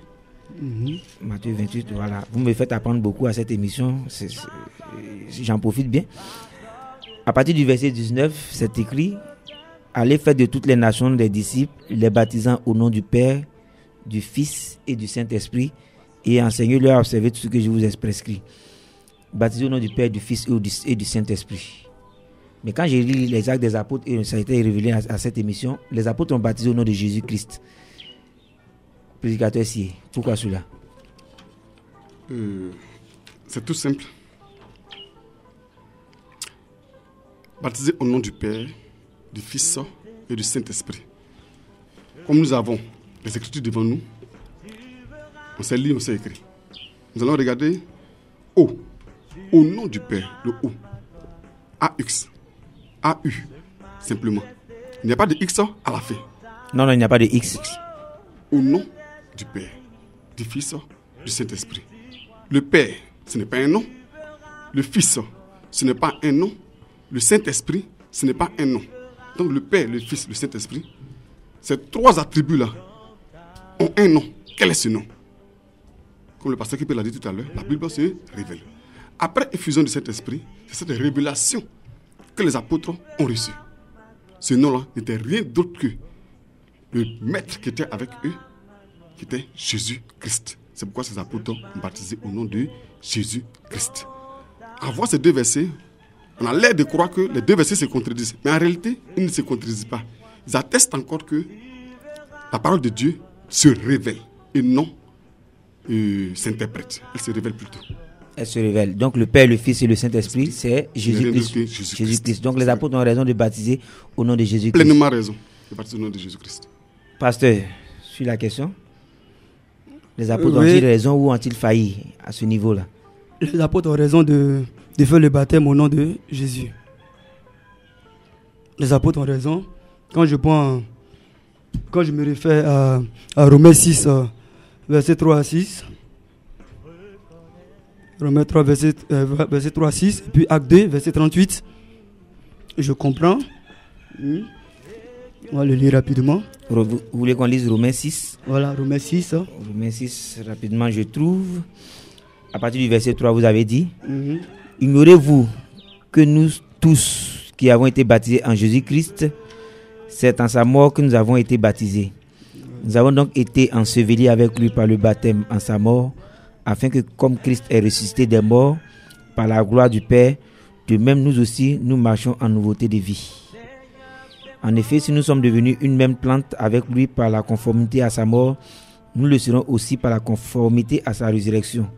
Matthieu 28, voilà. Vous me faites apprendre beaucoup à cette émission. J'en profite bien. À partir du verset 19, c'est écrit: allez faire de toutes les nations des disciples, les baptisant au nom du Père, du Fils et du Saint-Esprit, et enseignez-leur à observer tout ce que je vous ai prescrit. Baptisé au nom du Père, du Fils et du Saint-Esprit. Mais quand j'ai lu les Actes des Apôtres, et ça a été révélé à cette émission, les apôtres ont baptisé au nom de Jésus-Christ. Prédicateur Sié, pourquoi cela? C'est tout simple. Baptisé au nom du Père, du Fils et du Saint-Esprit. Comme nous avons les Écritures devant nous, on sait lire, on sait écrire. Nous allons regarder au nom du Père, le O. AX, AU, simplement. Il n'y a pas de X à la fin. Non, il n'y a pas de X. Au nom du Père, du Fils, du Saint-Esprit. Le Père, ce n'est pas un nom. Le Fils, ce n'est pas un nom. Le Saint-Esprit, ce n'est pas un nom. Donc le Père, le Fils, le Saint-Esprit, ces 3 attributs-là ont un nom. Quel est ce nom? Comme le pasteur Kipé l'a dit tout à l'heure, la Bible se révèle. Après effusion du Saint-Esprit, c'est cette révélation que les apôtres ont reçue. Ce nom-là n'était rien d'autre que le maître qui était avec eux, qui était Jésus-Christ. C'est pourquoi ces apôtres ont baptisé au nom de Jésus-Christ. À voir ces 2 versets, on a l'air de croire que les 2 versets se contredisent. Mais en réalité, ils ne se contredisent pas. Ils attestent encore que la parole de Dieu se révèle et non s'interprète. Elle se révèle plutôt. Elle se révèle. Donc le Père, le Fils et le Saint-Esprit, c'est Jésus-Christ. Jésus-Christ. Donc les apôtres ont raison de baptiser au nom de Jésus-Christ. Pleinement raison de baptiser au nom de Jésus-Christ. Pasteur, sur la question, les apôtres ont-ils raison ou ont-ils failli à ce niveau-là? Les apôtres ont raison de faire le baptême au nom de Jésus. Les apôtres ont raison. Quand je me réfère à Romains 6, verset 3 à 6, Romains 3, verset 3 à 6, et puis Acte 2, verset 38, je comprends. On va le lire rapidement. Vous voulez qu'on lise Romains 6? Voilà, Romains 6. Romains 6, rapidement, je trouve. À partir du verset 3, vous avez dit: ignorez-vous que nous tous qui avons été baptisés en Jésus-Christ, c'est en sa mort que nous avons été baptisés. Nous avons donc été ensevelis avec lui par le baptême en sa mort, afin que comme Christ est ressuscité des morts par la gloire du Père, de même nous aussi, nous marchons en nouveauté de vie. En effet, si nous sommes devenus une même plante avec lui par la conformité à sa mort, nous le serons aussi par la conformité à sa résurrection.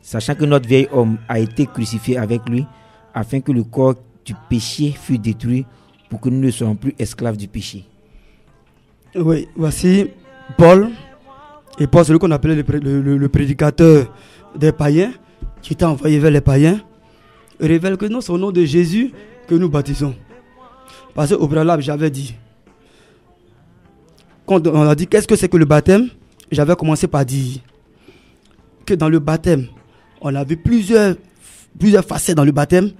sachant que notre vieil homme a été crucifié avec lui, afin que le corps du péché fût détruit, pour que nous ne soyons plus esclaves du péché. Oui, voici Paul. Et Paul, celui qu'on appelait le prédicateur des païens, qui était envoyé vers les païens, révèle que non, c'est au nom de Jésus que nous baptisons. Parce qu'au préalable, j'avais dit, quand on a dit qu'est-ce que c'est que le baptême, j'avais commencé par dire que dans le baptême, on a vu plusieurs facettes dans le baptême.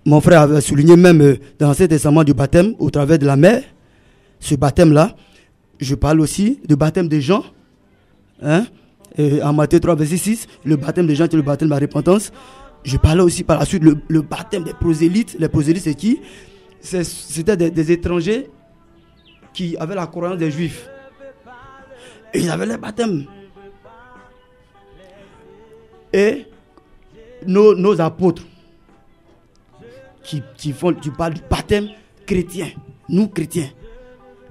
Mon frère avait souligné même dans l'Ancien Testament du baptême au travers de la mer. Ce baptême-là, je parle aussi du baptême des gens. Hein? Et en Matthieu 3, verset 6, le baptême des gens, c'est le baptême de la repentance. Je parlais aussi par la suite le baptême des prosélytes. Les prosélytes, c'est qui? C'était des étrangers qui avaient la croyance des juifs. Et ils avaient le baptême. Et nos apôtres qui parlent du baptême chrétien, nous chrétiens.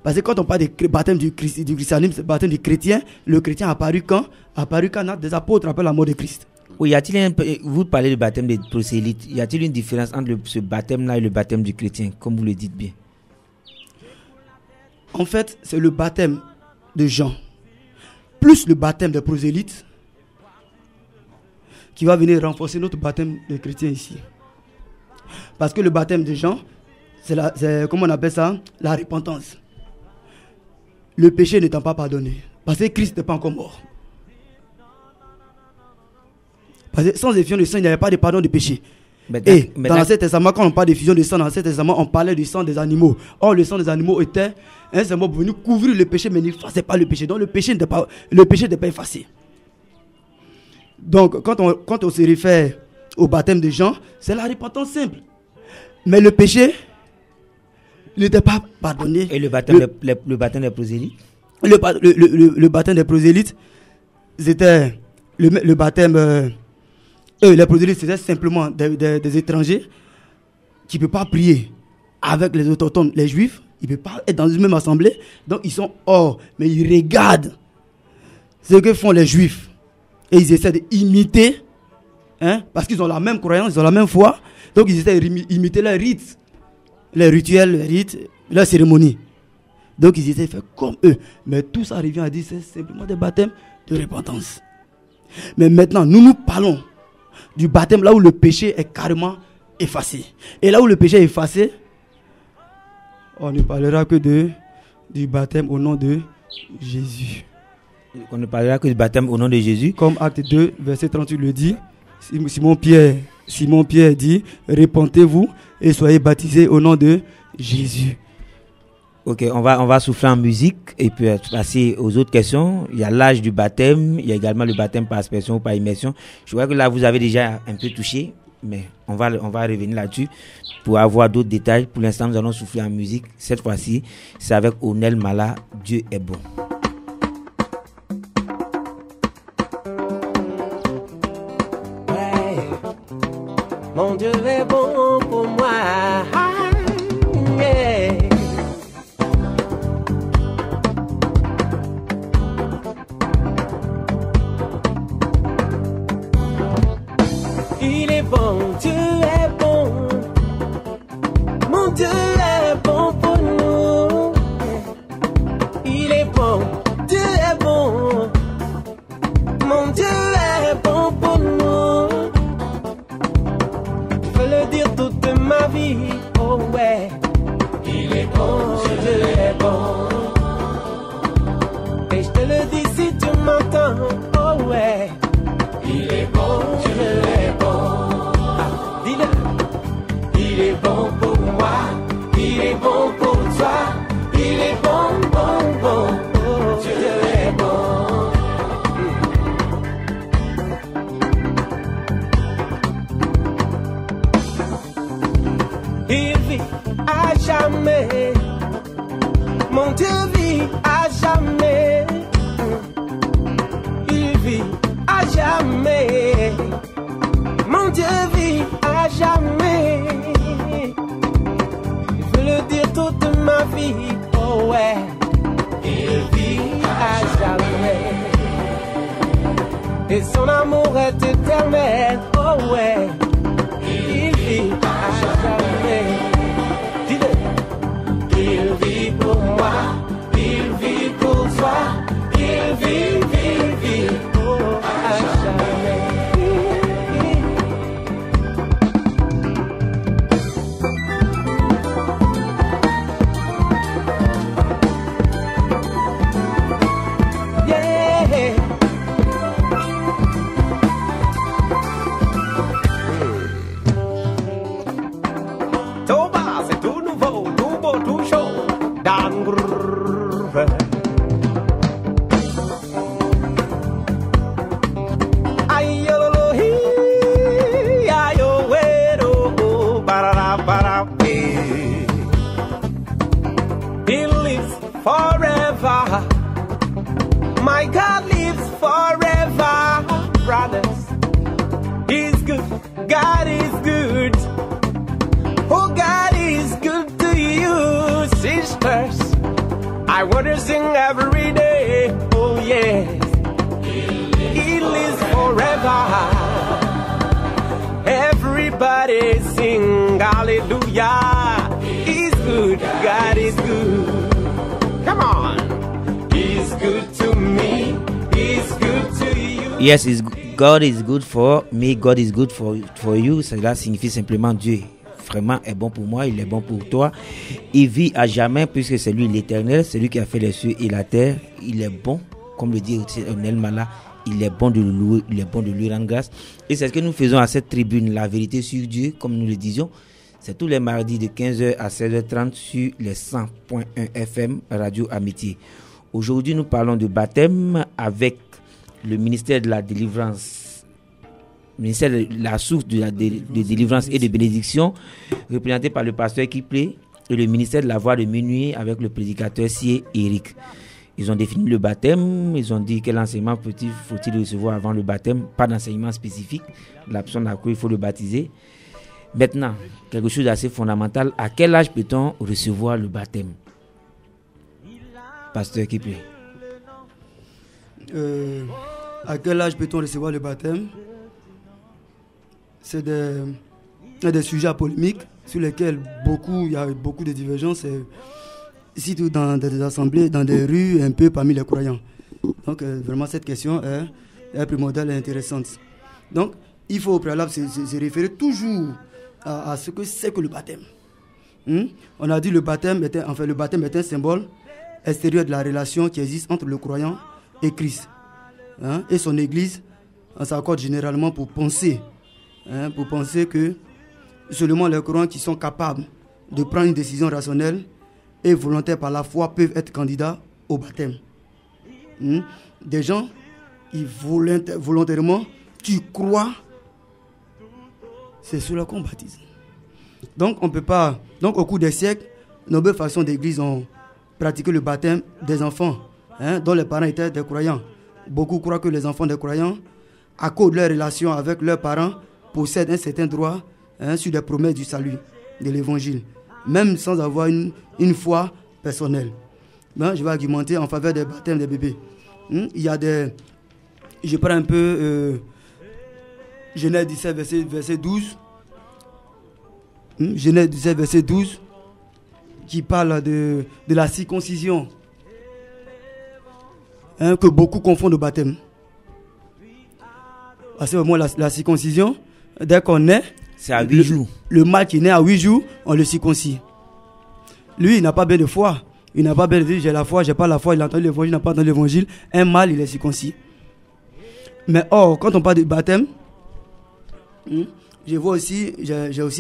Parce que quand on parle du baptême du christianisme, c'est le baptême du chrétien. Le chrétien a apparu quand? Apparu quand Actes des apôtres après la mort de Christ. Oui, vous parlez du baptême des prosélytes. Y a-t-il une différence entre ce baptême-là et le baptême du chrétien, comme vous le dites bien? En fait, c'est le baptême de Jean, plus le baptême des prosélytes, qui va venir renforcer notre baptême de chrétien ici. Parce que le baptême de Jean, c'est comment on appelle ça? La repentance. Le péché n'étant pas pardonné. Parce que Christ n'est pas encore mort. Parce que sans effusion de sang, il n'y avait pas de pardon de péché. Et dans l'Ancien Testament, quand on parle d'effusion de sang, dans l'Ancien Testament, on parlait du sang des animaux. Or, le sang des animaux était un symbole venu couvrir le péché, mais n'effaçait pas le péché. Donc, le péché n'était pas effacé. Donc, quand on se réfère au baptême de Jean, c'est la repentance simple. Mais le péché n'était pas pardonné. Et le baptême des prosélytes? Le baptême des prosélytes, c'était le baptême... les prosélytes, c'était simplement des étrangers qui ne peuvent pas prier avec les autochtones, les juifs. Ils ne peuvent pas être dans une même assemblée. Donc, ils sont hors. Mais ils regardent ce que font les juifs. Et ils essaient d'imiter. Parce qu'ils ont la même croyance, ils ont la même foi. Donc, ils essaient d'imiter leurs rites. Les rituels, les rites, leurs cérémonies. Donc, ils essaient de faire comme eux. Mais tout ça revient à dire c'est simplement des baptêmes de repentance. Mais maintenant, nous parlons du baptême là où le péché est carrément effacé. Et là où le péché est effacé, on ne parlera que du baptême au nom de Jésus. On ne parlera que du baptême au nom de Jésus. Comme Acte 2, verset 38 le dit, Simon Pierre dit, repentez-vous et soyez baptisés au nom de Jésus. Ok, on va souffler en musique et puis passer aux autres questions. Il y a l'âge du baptême, il y a également le baptême par aspersion ou par immersion. Je vois que là vous avez déjà un peu touché, mais on va revenir là-dessus pour avoir d'autres détails. Pour l'instant, nous allons souffler en musique. Cette fois-ci, c'est avec Onel Mala, Dieu est bon. Ouais, mon Dieu est bon pour moi. Yeah. Il est bon, Dieu est bon. Mon Dieu est bon pour nous. Il est bon, Dieu est bon. Mon Dieu est bon pour nous. Je veux le dire toute ma vie, oh ouais. Il est bon, Dieu est bon. Et je te le dis si tu m'entends, oh ouais. Il est bon, Dieu est bon. Ah, dis-le. Il est bon pour moi, il est bon pour toi. Il est bon, bon, bon, oh, Dieu est bon. Il vit à jamais. Mon Dieu vit à jamais. Il vit à jamais. Mon Dieu vit à jamais. Je veux le dire toute ma vie, oh ouais. Il vit à jamais. et son amour est éternel. Oh ouais, il vit à jamais. Dis-le. Il vit pour moi, il vit pour toi, il vit oh, à jamais. He lives forever. My God lives forever, brothers. He's good. God is good. Oh, God is good to you, sisters. I want to sing every day. Oh, yes. He lives forever. Everybody sing hallelujah. He's good. God is good. Come on. He's good to me. He's good to you. Yes, God is good for me. God is good for you. Cela signifie simplement Dieu vraiment est bon pour moi, il est bon pour toi. Il vit à jamais puisque c'est lui l'éternel, c'est lui qui a fait les cieux et la terre. Il est bon, comme le dit Onel Mala, il est bon de le louer, il est bon de lui rendre grâce. Et c'est ce que nous faisons à cette tribune, la vérité sur Dieu, comme nous le disions. C'est tous les mardis de 15h à 16h30 sur les 100.1 FM Radio Amitié. Aujourd'hui, nous parlons de baptême avec le ministère de la délivrance, ministère de la source de délivrance et de bénédiction, représenté par le pasteur Kiplé, et le ministère de la voix de minuit avec le prédicateur Sié Eric. Ils ont défini le baptême, ils ont dit quel enseignement faut-il recevoir avant le baptême, pas d'enseignement spécifique, la personne à quoi il faut le baptiser. Maintenant, quelque chose d'assez fondamental, à quel âge peut-on recevoir le baptême? Pasteur Kiplé. À quel âge peut-on recevoir le baptême? C'est des sujets polémiques sur lesquels il y a beaucoup de divergences, surtout dans des assemblées, dans des rues, un peu parmi les croyants. Donc vraiment cette question est primordiale et intéressante. Donc il faut au préalable se référer toujours à ce que c'est que le baptême. On a dit le baptême est un symbole extérieur de la relation qui existe entre le croyant et Christ. Et son Église, on s'accorde généralement pour penser que seulement les croyants qui sont capables de prendre une décision rationnelle et volontaire par la foi peuvent être candidats au baptême. Des gens qui volontairement, qui croient, c'est cela qu'on baptise. Donc on peut pas. Donc au cours des siècles, nombreuses façons d'église ont pratiqué le baptême des enfants, dont les parents étaient des croyants. Beaucoup croient que les enfants des croyants, à cause de leur relation avec leurs parents, possèdent un certain droit sur les promesses du salut, de l'évangile, même sans avoir une foi personnelle. Je vais argumenter en faveur des baptêmes des bébés. Il y a des... Je prends un peu Genèse 17, verset 12. Genèse 17, verset 12, qui parle de la circoncision, que beaucoup confondent au baptême. Parce que au moins la circoncision, dès qu'on naît, c'est à 8 jours. Le mâle qui naît à 8 jours, on le circoncie. Lui, il n'a pas bien de foi. Il n'a pas bien de dire j'ai la foi, j'ai pas la foi, il a entendu l'évangile, il n'a pas entendu l'évangile. Un mâle, il est circoncis. Mais or, quand on parle de baptême, j'ai aussi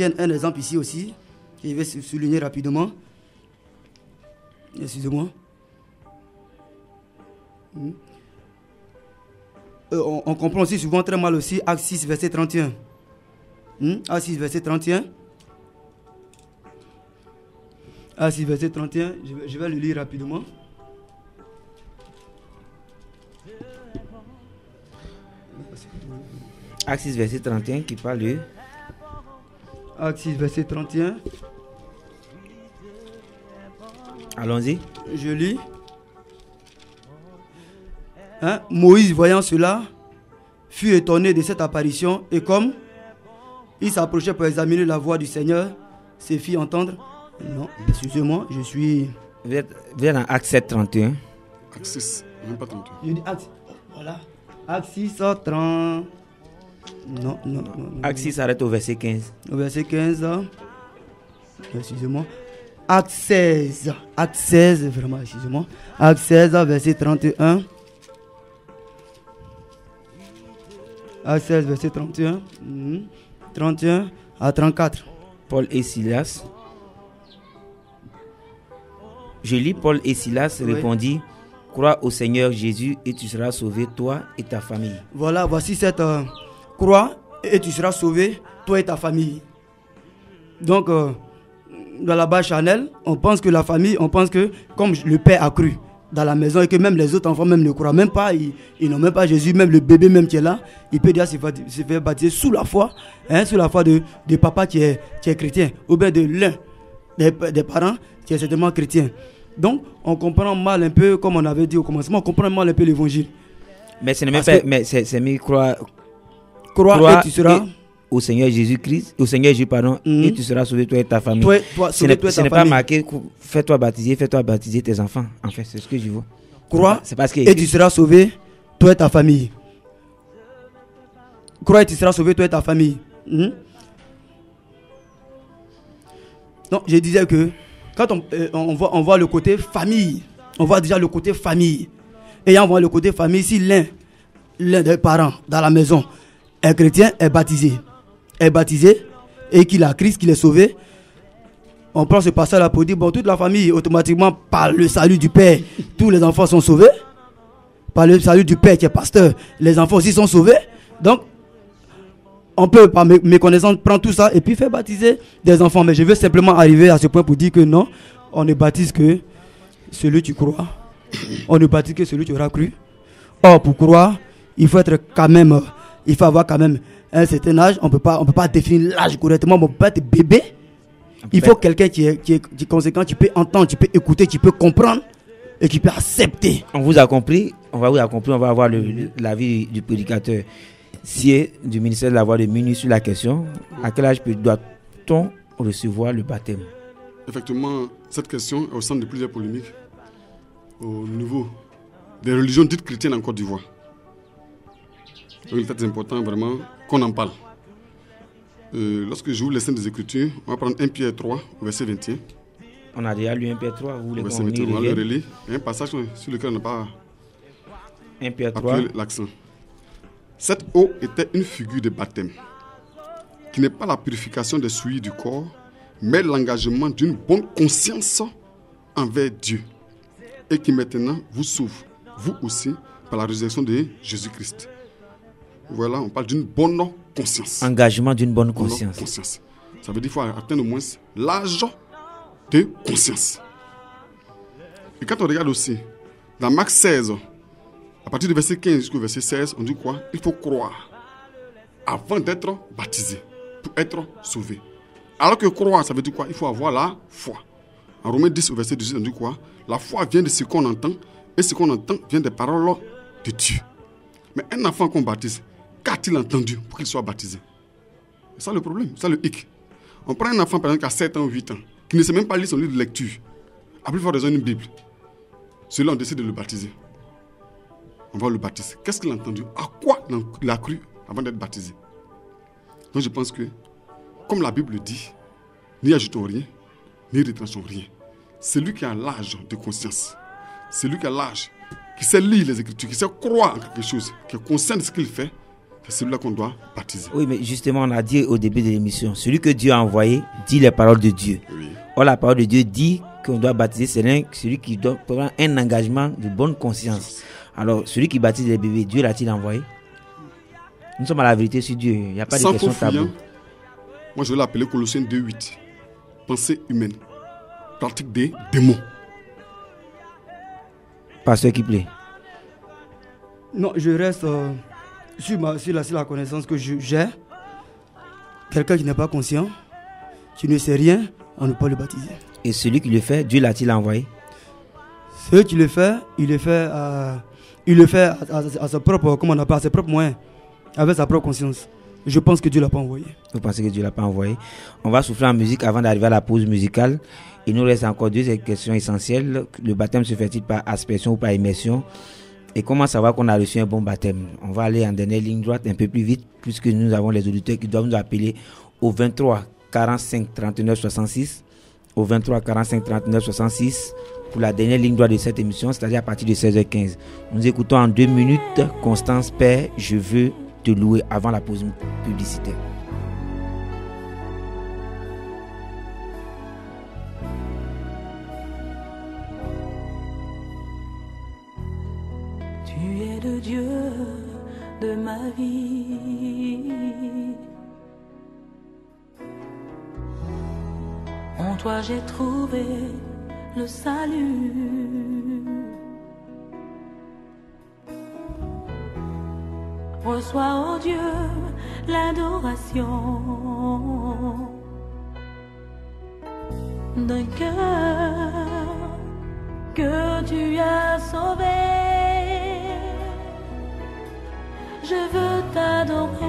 un exemple ici aussi, que je vais souligner rapidement. Excusez-moi. On comprend aussi souvent très mal aussi Acte 6, verset 31. Acte 6, verset 31. Acte 6, verset 31, je vais le lire rapidement. Acte 6, verset 31 qui parle de... Acte 6, verset 31. Allons-y. Je lis. Moïse, voyant cela, fut étonné de cette apparition et comme il s'approchait pour examiner la voix du Seigneur, se fit entendre. Non, excusez-moi, je suis... Vous êtes dans Acte 7, 31. Acte 6, même pas 31. Je dis Acte... Voilà. Acte 6, 30... Non. Acte 6 s'arrête au verset 15. Au verset 15, excusez-moi. Acte 16, vraiment, excusez-moi. Acte 16, verset 31. Acte 16, verset 31. 31 à 34. Paul et Silas. Je lis, Paul et Silas répondit, crois au Seigneur Jésus et tu seras sauvé, toi et ta famille. Voilà, voici cette croix et tu seras sauvé, toi et ta famille. Donc, dans la base Chanel, on pense que la famille, on pense que comme le père a cru dans la maison et que même les autres enfants même ne croient même pas, ils n'ont même pas Jésus, même le bébé même qui est là, il peut déjà se faire baptiser sous la foi, sous la foi de papa qui est chrétien, ou bien de l'un des parents qui est certainement chrétien. Donc, on comprend mal un peu, comme on avait dit au commencement, on comprend mal un peu l'évangile. Mais ce n'est même pas, mais c'est mieux croire et tu seras... au Seigneur Jésus-Christ, au Seigneur Jésus, pardon, et tu seras sauvé, toi et ta famille. Ce n'est pas marqué, fais-toi baptiser tes enfants. En fait, c'est ce que je vois. Crois, c'est parce que... et tu seras sauvé, toi et ta famille. Crois et tu seras sauvé, toi et ta famille. Donc, je disais que quand on voit le côté famille, on voit déjà le côté famille. Et on voit le côté famille, si l'un des parents dans la maison est chrétien, est baptisé et qu'il a Christ, qu'il est sauvé, on prend ce passage-là pour dire, bon, toute la famille, automatiquement, par le salut du Père, tous les enfants sont sauvés. Par le salut du Père qui est pasteur, les enfants aussi sont sauvés. Donc, on peut, par mes connaissances, prendre tout ça et puis faire baptiser des enfants. Mais je veux simplement arriver à ce point pour dire que non, on ne baptise que celui qui croit. On ne baptise que celui qui aura cru. Or, pour croire, il faut être quand même, il faut avoir quand même un certain âge. On peut pas définir l'âge correctement, mais on peut pas être bébé. Il faut quelqu'un qui est conséquent, qui peut entendre, qui peut écouter, qui peut comprendre et qui peut accepter. On vous a compris, on va avoir l'avis du prédicateur Sié du ministère de la Voix de Minuit sur la question. À quel âge doit-on recevoir le baptême? Effectivement, cette question est au centre de plusieurs polémiques au niveau des religions dites chrétiennes en Côte d'Ivoire. Donc il est très important vraiment qu'on en parle. Lorsque je vous les scènes des Écritures, on va prendre 1 Pierre 3, verset 21. On a déjà lu 1 Pierre 3, vous voulez qu'on y revienne? On va le relire. Il y a un passage sur lequel on n'a pas 1 Pierre 3. appuyé l'accent. Cette eau était une figure de baptême, qui n'est pas la purification des souillures du corps, mais l'engagement d'une bonne conscience envers Dieu, et qui maintenant vous sauve, vous aussi, par la résurrection de Jésus-Christ. Voilà, on parle d'une bonne conscience. Engagement d'une bonne conscience. Ça veut dire qu'il faut atteindre au moins l'âge de conscience. Et quand on regarde aussi, dans Marc 16, à partir du verset 15 jusqu'au verset 16, on dit quoi? Il faut croire avant d'être baptisé, pour être sauvé. Alors que croire, ça veut dire quoi? Il faut avoir la foi. En Romains 10, au verset 18, on dit quoi? La foi vient de ce qu'on entend, et ce qu'on entend vient des paroles de Dieu. Mais un enfant qu'on baptise, qu'a-t-il entendu pour qu'il soit baptisé? C'est ça le problème, c'est ça le hic. On prend un enfant par exemple qui a 7 ans ou 8 ans, qui ne sait même pas lire son livre de lecture, à plus forte raison une Bible. Celui-là, on décide de le baptiser. On va le baptiser. Qu'est-ce qu'il a entendu? À quoi il a cru avant d'être baptisé? Donc je pense que, comme la Bible dit, n'y ajoutons rien, n'y retranchons rien. Celui qui a l'âge de conscience, celui qui a l'âge, qui sait lire les Écritures, qui sait croire en quelque chose, qui est conscient de ce qu'il fait, c'est celui-là qu'on doit baptiser. Oui, mais justement, on a dit au début de l'émission, celui que Dieu a envoyé dit les paroles de Dieu. Oui. Or, la parole de Dieu dit qu'on doit baptiser celui qui doit prendre un engagement de bonne conscience. Alors, celui qui baptise les bébés, Dieu l'a-t-il envoyé? Nous sommes à la vérité sur Dieu. Il n'y a pas de question tabou. Moi, je vais l'appeler Colossiens 2:8. Pensée humaine. Pratique des démons. Pasteur qui plaît. Non, je reste sur la connaissance que j'ai. Quelqu'un qui n'est pas conscient, qui ne sait rien, on ne peut pas le baptiser. Et celui qui le fait, Dieu l'a-t-il envoyé? Celui qui le fait, il le fait à ses propres, comment on appelle, à ses propres moyens. avec sa propre conscience. Je pense que Dieu ne l'a pas envoyé. Vous pensez que Dieu ne l'a pas envoyé? On va souffler en musique avant d'arriver à la pause musicale. Il nous reste encore deux questions essentielles. Le baptême se fait-il par aspersion ou par immersion? Et comment savoir qu'on a reçu un bon baptême? On va aller en dernière ligne droite un peu plus vite, puisque nous avons les auditeurs qui doivent nous appeler au 23 45 39 66. Au 23 45 39 66 pour la dernière ligne droite de cette émission, c'est-à-dire à partir de 16h15. Nous écoutons en 2 minutes Constance Père, je veux te louer, avant la pause publicitaire. Tu es le Dieu de ma vie. En toi j'ai trouvé le salut. Reçois, oh Dieu, l'adoration d'un cœur que tu as sauvé. Je veux t'adorer.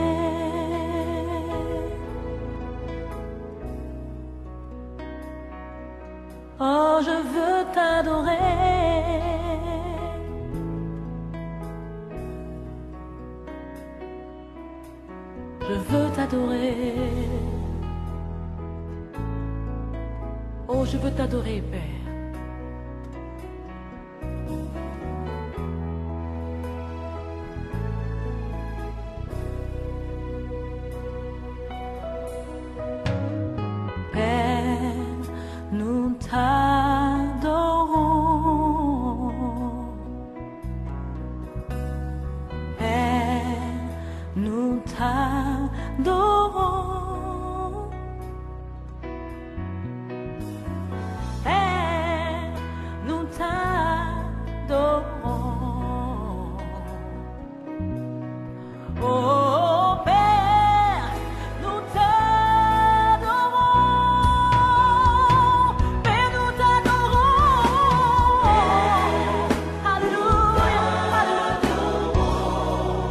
Oh, je veux t'adorer. Je veux t'adorer. Oh, je veux t'adorer, Père. Nous t'adorons, Père, nous t'adorons, Père, nous t'adorons. Oh, Père, nous t'adorons. Père, nous t'adorons. Alléluia, alléluia.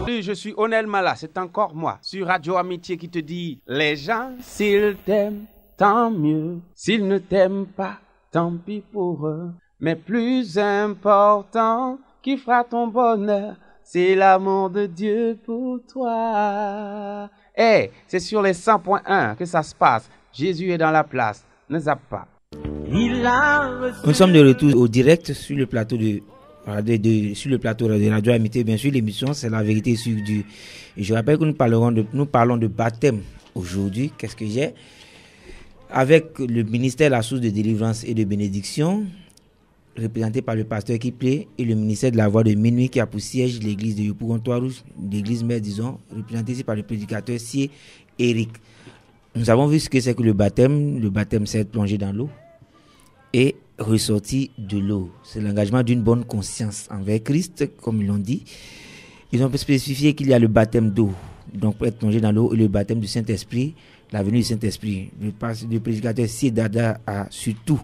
Salut, je suis Onel Mala, c'est encore moi, sur Radio Amitié qui te dit, les gens, s'ils t'aiment, tant mieux. S'ils ne t'aiment pas, tant pis pour eux. Mais plus important, qui fera ton bonheur, c'est l'amour de Dieu pour toi. Eh, c'est sur les 100.1 que ça se passe. Jésus est dans la place. Ne zappe pas. Nous sommes de retour au direct sur le plateau de Radio Amitié. Bien sûr, l'émission, c'est la vérité sur Dieu. Et je rappelle que nous parlons de baptême aujourd'hui. Qu'est-ce que j'ai? Avec le ministère La Source de délivrance et de bénédiction, représenté par le pasteur Kiplé, et le ministère de la Voix de Minuit qui a pour siège l'église de Yopougon-Trois-Rouges, l'église mère, disons, représenté ici par le prédicateur Sié Eric. Nous avons vu ce que c'est que le baptême. Le baptême, c'est être plongé dans l'eau et ressorti de l'eau. C'est l'engagement d'une bonne conscience envers Christ, comme ils l'ont dit. Ils ont spécifié qu'il y a le baptême d'eau, donc pour être plongé dans l'eau, et le baptême du Saint-Esprit, la venue du Saint-Esprit. Le prédicateur Sié Dada a surtout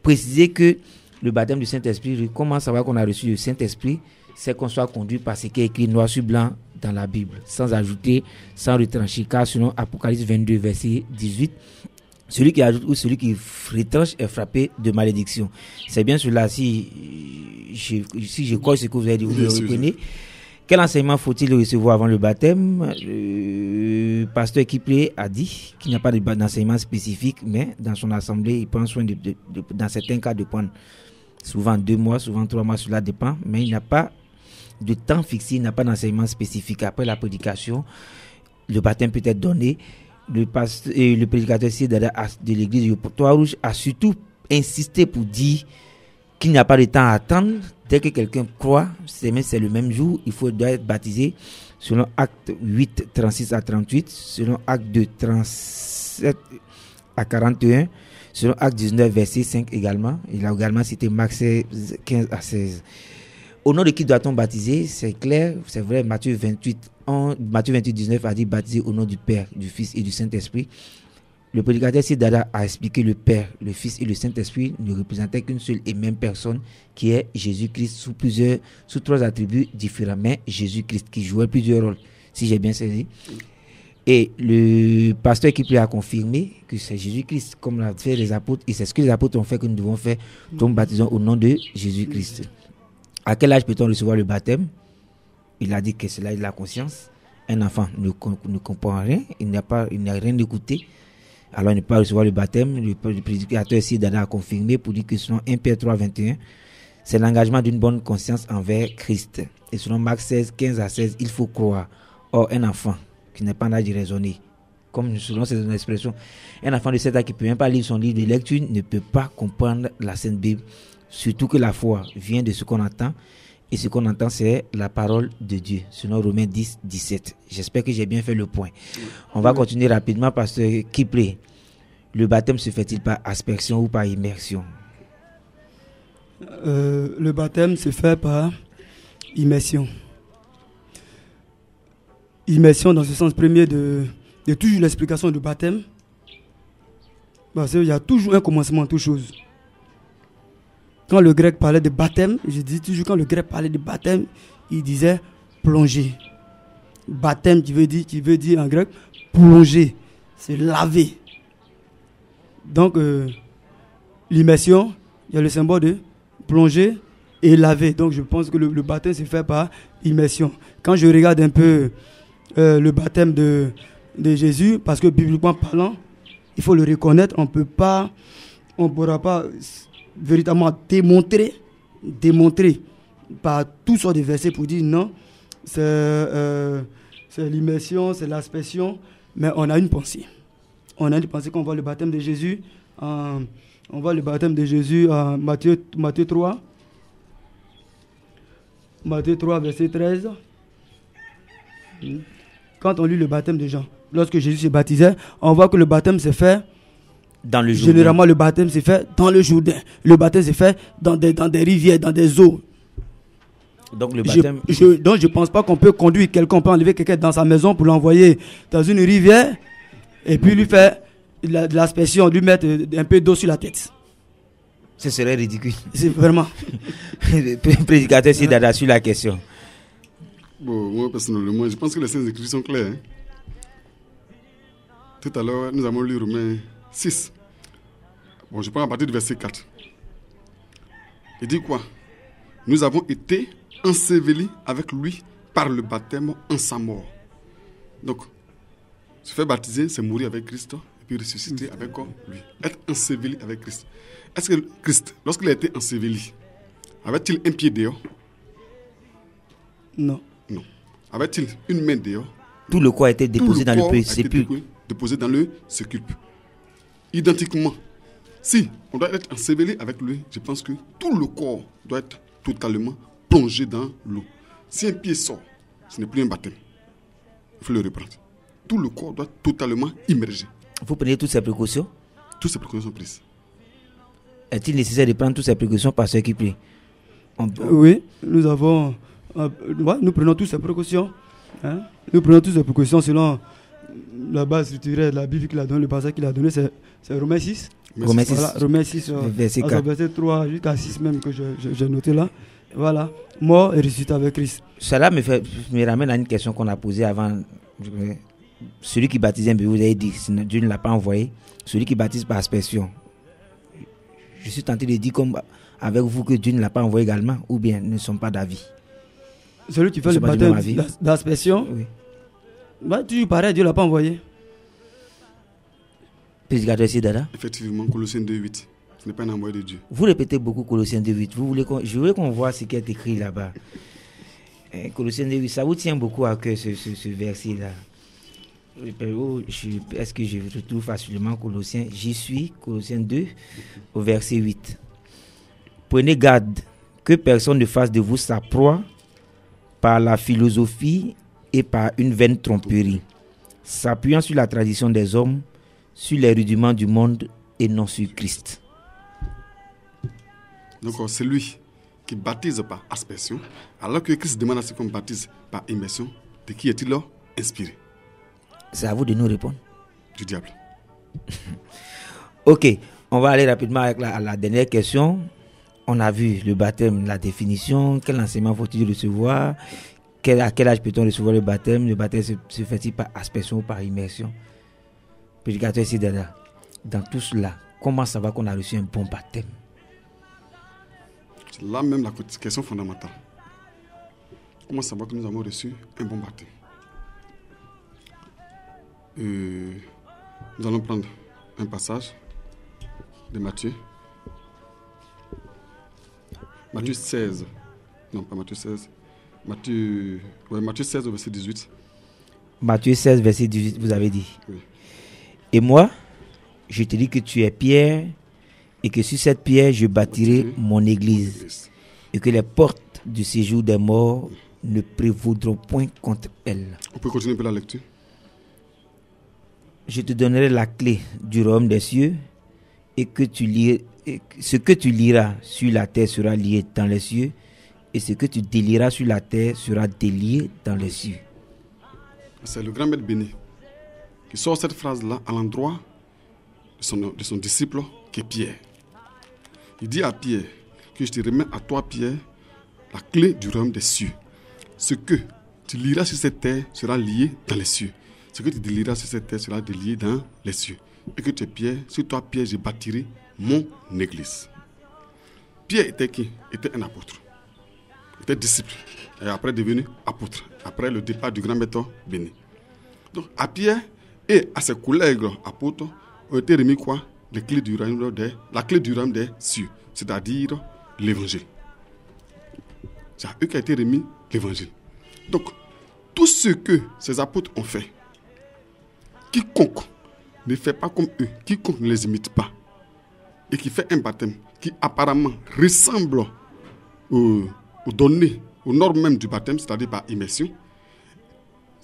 précisé que le baptême du Saint-Esprit, comment savoir qu'on a reçu le Saint-Esprit? C'est qu'on soit conduit par ce qui est écrit noir sur blanc dans la Bible, sans ajouter, sans retrancher, car selon Apocalypse 22, verset 18, celui qui ajoute ou celui qui retranche est frappé de malédiction. C'est bien cela, si je crois ce que vous avez dit, vous le reprenez. Quel enseignement faut-il recevoir avant le baptême? Le pasteur Kiplé a dit qu'il n'y a pas d'enseignement spécifique, mais dans son assemblée, il prend soin dans certains cas de prendre souvent 2 mois, souvent 3 mois, cela dépend, mais il n'y a pas de temps fixé, il n'y a pas d'enseignement spécifique. Après la prédication, le baptême peut être donné. Le prédicateur de l'église de Trois-Rouges a surtout insisté pour dire qu'il n'y a pas de temps à attendre. Dès que quelqu'un croit, c'est le même jour, doit être baptisé selon Acte 8, 36 à 38, selon Acte 2, 37 à 41, selon Acte 19, verset 5 également. Il a également cité Marc 15 à 16. Au nom de qui doit-on baptiser? C'est clair, c'est vrai, Matthieu 28, 19 a dit baptiser au nom du Père, du Fils et du Saint-Esprit. Le prédicateur Sidada a expliqué le Père, le Fils et le Saint-Esprit ne représentaient qu'une seule et même personne qui est Jésus-Christ sous 3 attributs différents, mais Jésus-Christ qui jouait plusieurs rôles. si j'ai bien saisi. Et le pasteur qui a confirmé que c'est Jésus-Christ, comme l'a fait les apôtres, et c'est ce que les apôtres ont fait que nous devons faire, nous baptisons au nom de Jésus-Christ. À quel âge peut-on recevoir le baptême? Il a dit que c'est l'âge de la conscience. Un enfant ne comprend rien, il n'a rien écouté, alors il ne peut pas recevoir le baptême. Le prédicateur ici Dada a confirmé pour dire que selon 1 Pierre 3, 21, c'est l'engagement d'une bonne conscience envers Christ. Et selon Marc 16, 15 à 16, il faut croire. Or, un enfant qui n'est pas en âge de raisonner, comme selon cette expression, un enfant de 7 ans qui ne peut même pas lire son livre de lecture ne peut pas comprendre la Sainte Bible, surtout que la foi vient de ce qu'on entend, et ce qu'on entend c'est la parole de Dieu, selon Romains 10, 17. J'espère que j'ai bien fait le point. On va continuer rapidement parce que Kipré, le baptême se fait-il par aspersion ou par immersion? Le baptême se fait par immersion. Immersion dans ce sens premier de toujours l'explication du baptême. Parce qu'il y a toujours un commencement en toute chose. Quand le grec parlait de baptême, je dis toujours quand le grec parlait de baptême, il disait plonger. Baptême qui veut dire en grec plonger, c'est laver. Donc l'immersion, il y a le symbole de plonger et laver. Donc je pense que le baptême se fait par immersion. Quand je regarde un peu le baptême de Jésus, parce que bibliquement parlant, il faut le reconnaître, on ne pourra pas véritablement démontrer par toutes sortes de versets pour dire non, c'est l'immersion, c'est l'aspersion, mais on a une pensée. On a une pensée qu'on voit le baptême de Jésus, on voit le baptême de Jésus en Matthieu 3. Matthieu 3, verset 13. Quand on lit le baptême de Jean, lorsque Jésus se baptisait, on voit que le baptême se fait dans le Jourdain. Généralement, le baptême se fait dans le Jourdain. Le baptême se fait dans des rivières, dans des eaux. Donc le baptême... je ne pense pas qu'on peut conduire quelqu'un, on peut enlever quelqu'un dans sa maison pour l'envoyer dans une rivière et puis lui faire de l'aspersion, lui mettre un peu d'eau sur la tête. Ce serait ridicule. C'est vraiment... Le prédicateur ici Dada sur la question. Bon, moi personnellement, je pense que les Saintes Écritures sont claires. Tout à l'heure, nous avons lu Romains 6. Bon, je prends à partir du verset 4. Il dit quoi? Nous avons été ensevelis avec lui par le baptême en sa mort. Donc, se faire baptiser, c'est mourir avec Christ et puis ressusciter avec lui. Être enseveli avec Christ. Est-ce que Christ, lorsqu'il a été enseveli, avait-il un pied dehors? Non. Non. Avait-il une main dehors? Tout le corps a été déposé dans le sépulcre. Déposé dans le sépulcre. Identiquement, si on doit être enseveli avec lui, je pense que tout le corps doit être totalement plongé dans l'eau. Si un pied sort, ce n'est plus un baptême. Il faut le reprendre. Tout le corps doit être totalement immergé. Vous prenez toutes ces précautions? Toutes ces précautions sont prises. Est-il nécessaire de prendre toutes ces précautions par ceux qui prient? Oui, nous prenons toutes ces précautions. Hein? Nous prenons toutes ces précautions selon la base structurelle de la Bible qu'il a donné, le passage qu'il a donné, c'est Romains 6. Romains 6, voilà, Romains 6 verset 4. Verset 3 jusqu'à 6 même que j'ai noté là. Voilà, mort et ressuscité avec Christ. Cela me ramène à une question qu'on a posée avant. Celui qui baptise un bébé, vous avez dit, Dieu ne l'a pas envoyé. Celui qui baptise par aspersion. Je suis tenté de dire comme avec vous que Dieu ne l'a pas envoyé également, ou bien ne sont pas d'avis. Celui qui fait le baptême d'aspersion, oui. Bah, toujours pareil, Dieu ne l'a pas envoyé. Prédicateur ici, Dada. Effectivement, Colossiens 2.8. Ce n'est pas un envoyé de Dieu. Vous répétez beaucoup Colossiens 2.8. Je voulais qu'on voit ce qui est écrit là-bas. Colossiens 2.8, ça vous tient beaucoup à cœur ce verset-là. Est-ce que je retrouve facilement Colossiens? J'y suis, Colossiens 2, au verset 8. Prenez garde que personne ne fasse de vous sa proie par la philosophie et par une vaine tromperie, s'appuyant sur la tradition des hommes, sur les rudiments du monde et non sur Christ. Donc c'est lui qui baptise par aspersion, alors que Christ demande à ce qu'on baptise par immersion. De qui est-il là inspiré? C'est à vous de nous répondre. Du diable. Ok, on va aller rapidement avec la dernière question. On a vu le baptême, la définition, quel enseignement faut-il recevoir, À quel âge peut-on recevoir le baptême? Le baptême se fait-il par aspersion ou par immersion? Prédicateur Sidada, dans tout cela, comment savoir qu'on a reçu un bon baptême? C'est là même la question fondamentale. Comment savoir que nous avons reçu un bon baptême? Nous allons prendre un passage de Matthieu. Matthieu 16. Non, pas Matthieu 16. Matthieu 16 au verset 18. Matthieu 16, verset 18, vous avez dit. Oui. Et moi, je te dis que tu es Pierre, et que sur cette pierre, je bâtirai mon église, et que les portes du séjour des morts ne prévaudront point contre elle. On peut continuer un peu la lecture. Je te donnerai la clé du royaume des cieux, et que ce que tu liras sur la terre sera lié dans les cieux, et ce que tu délieras sur la terre sera délié dans les cieux. C'est le grand maître béni qui sort cette phrase-là à l'endroit de son disciple qui est Pierre. Il dit à Pierre que je te remets à toi, Pierre, la clé du royaume des cieux. Ce que tu liras sur cette terre sera lié dans les cieux. Ce que tu délieras sur cette terre sera délié dans les cieux. Et que tu es Pierre, sur toi, Pierre, je bâtirai mon église. Pierre était qui? Était un apôtre. Il était disciple. Et après devenu apôtre. Après le départ du grand maître béni. Donc à Pierre et à ses collègues apôtres ont été remis quoi? La clé du royaume des cieux. C'est-à-dire l'évangile. C'est à eux qu'a été remis l'évangile. Donc, tout ce que ces apôtres ont fait, quiconque ne fait pas comme eux, quiconque ne les imite pas, et qui fait un baptême qui apparemment ressemble aux données, aux normes même du baptême, c'est-à-dire par immersion,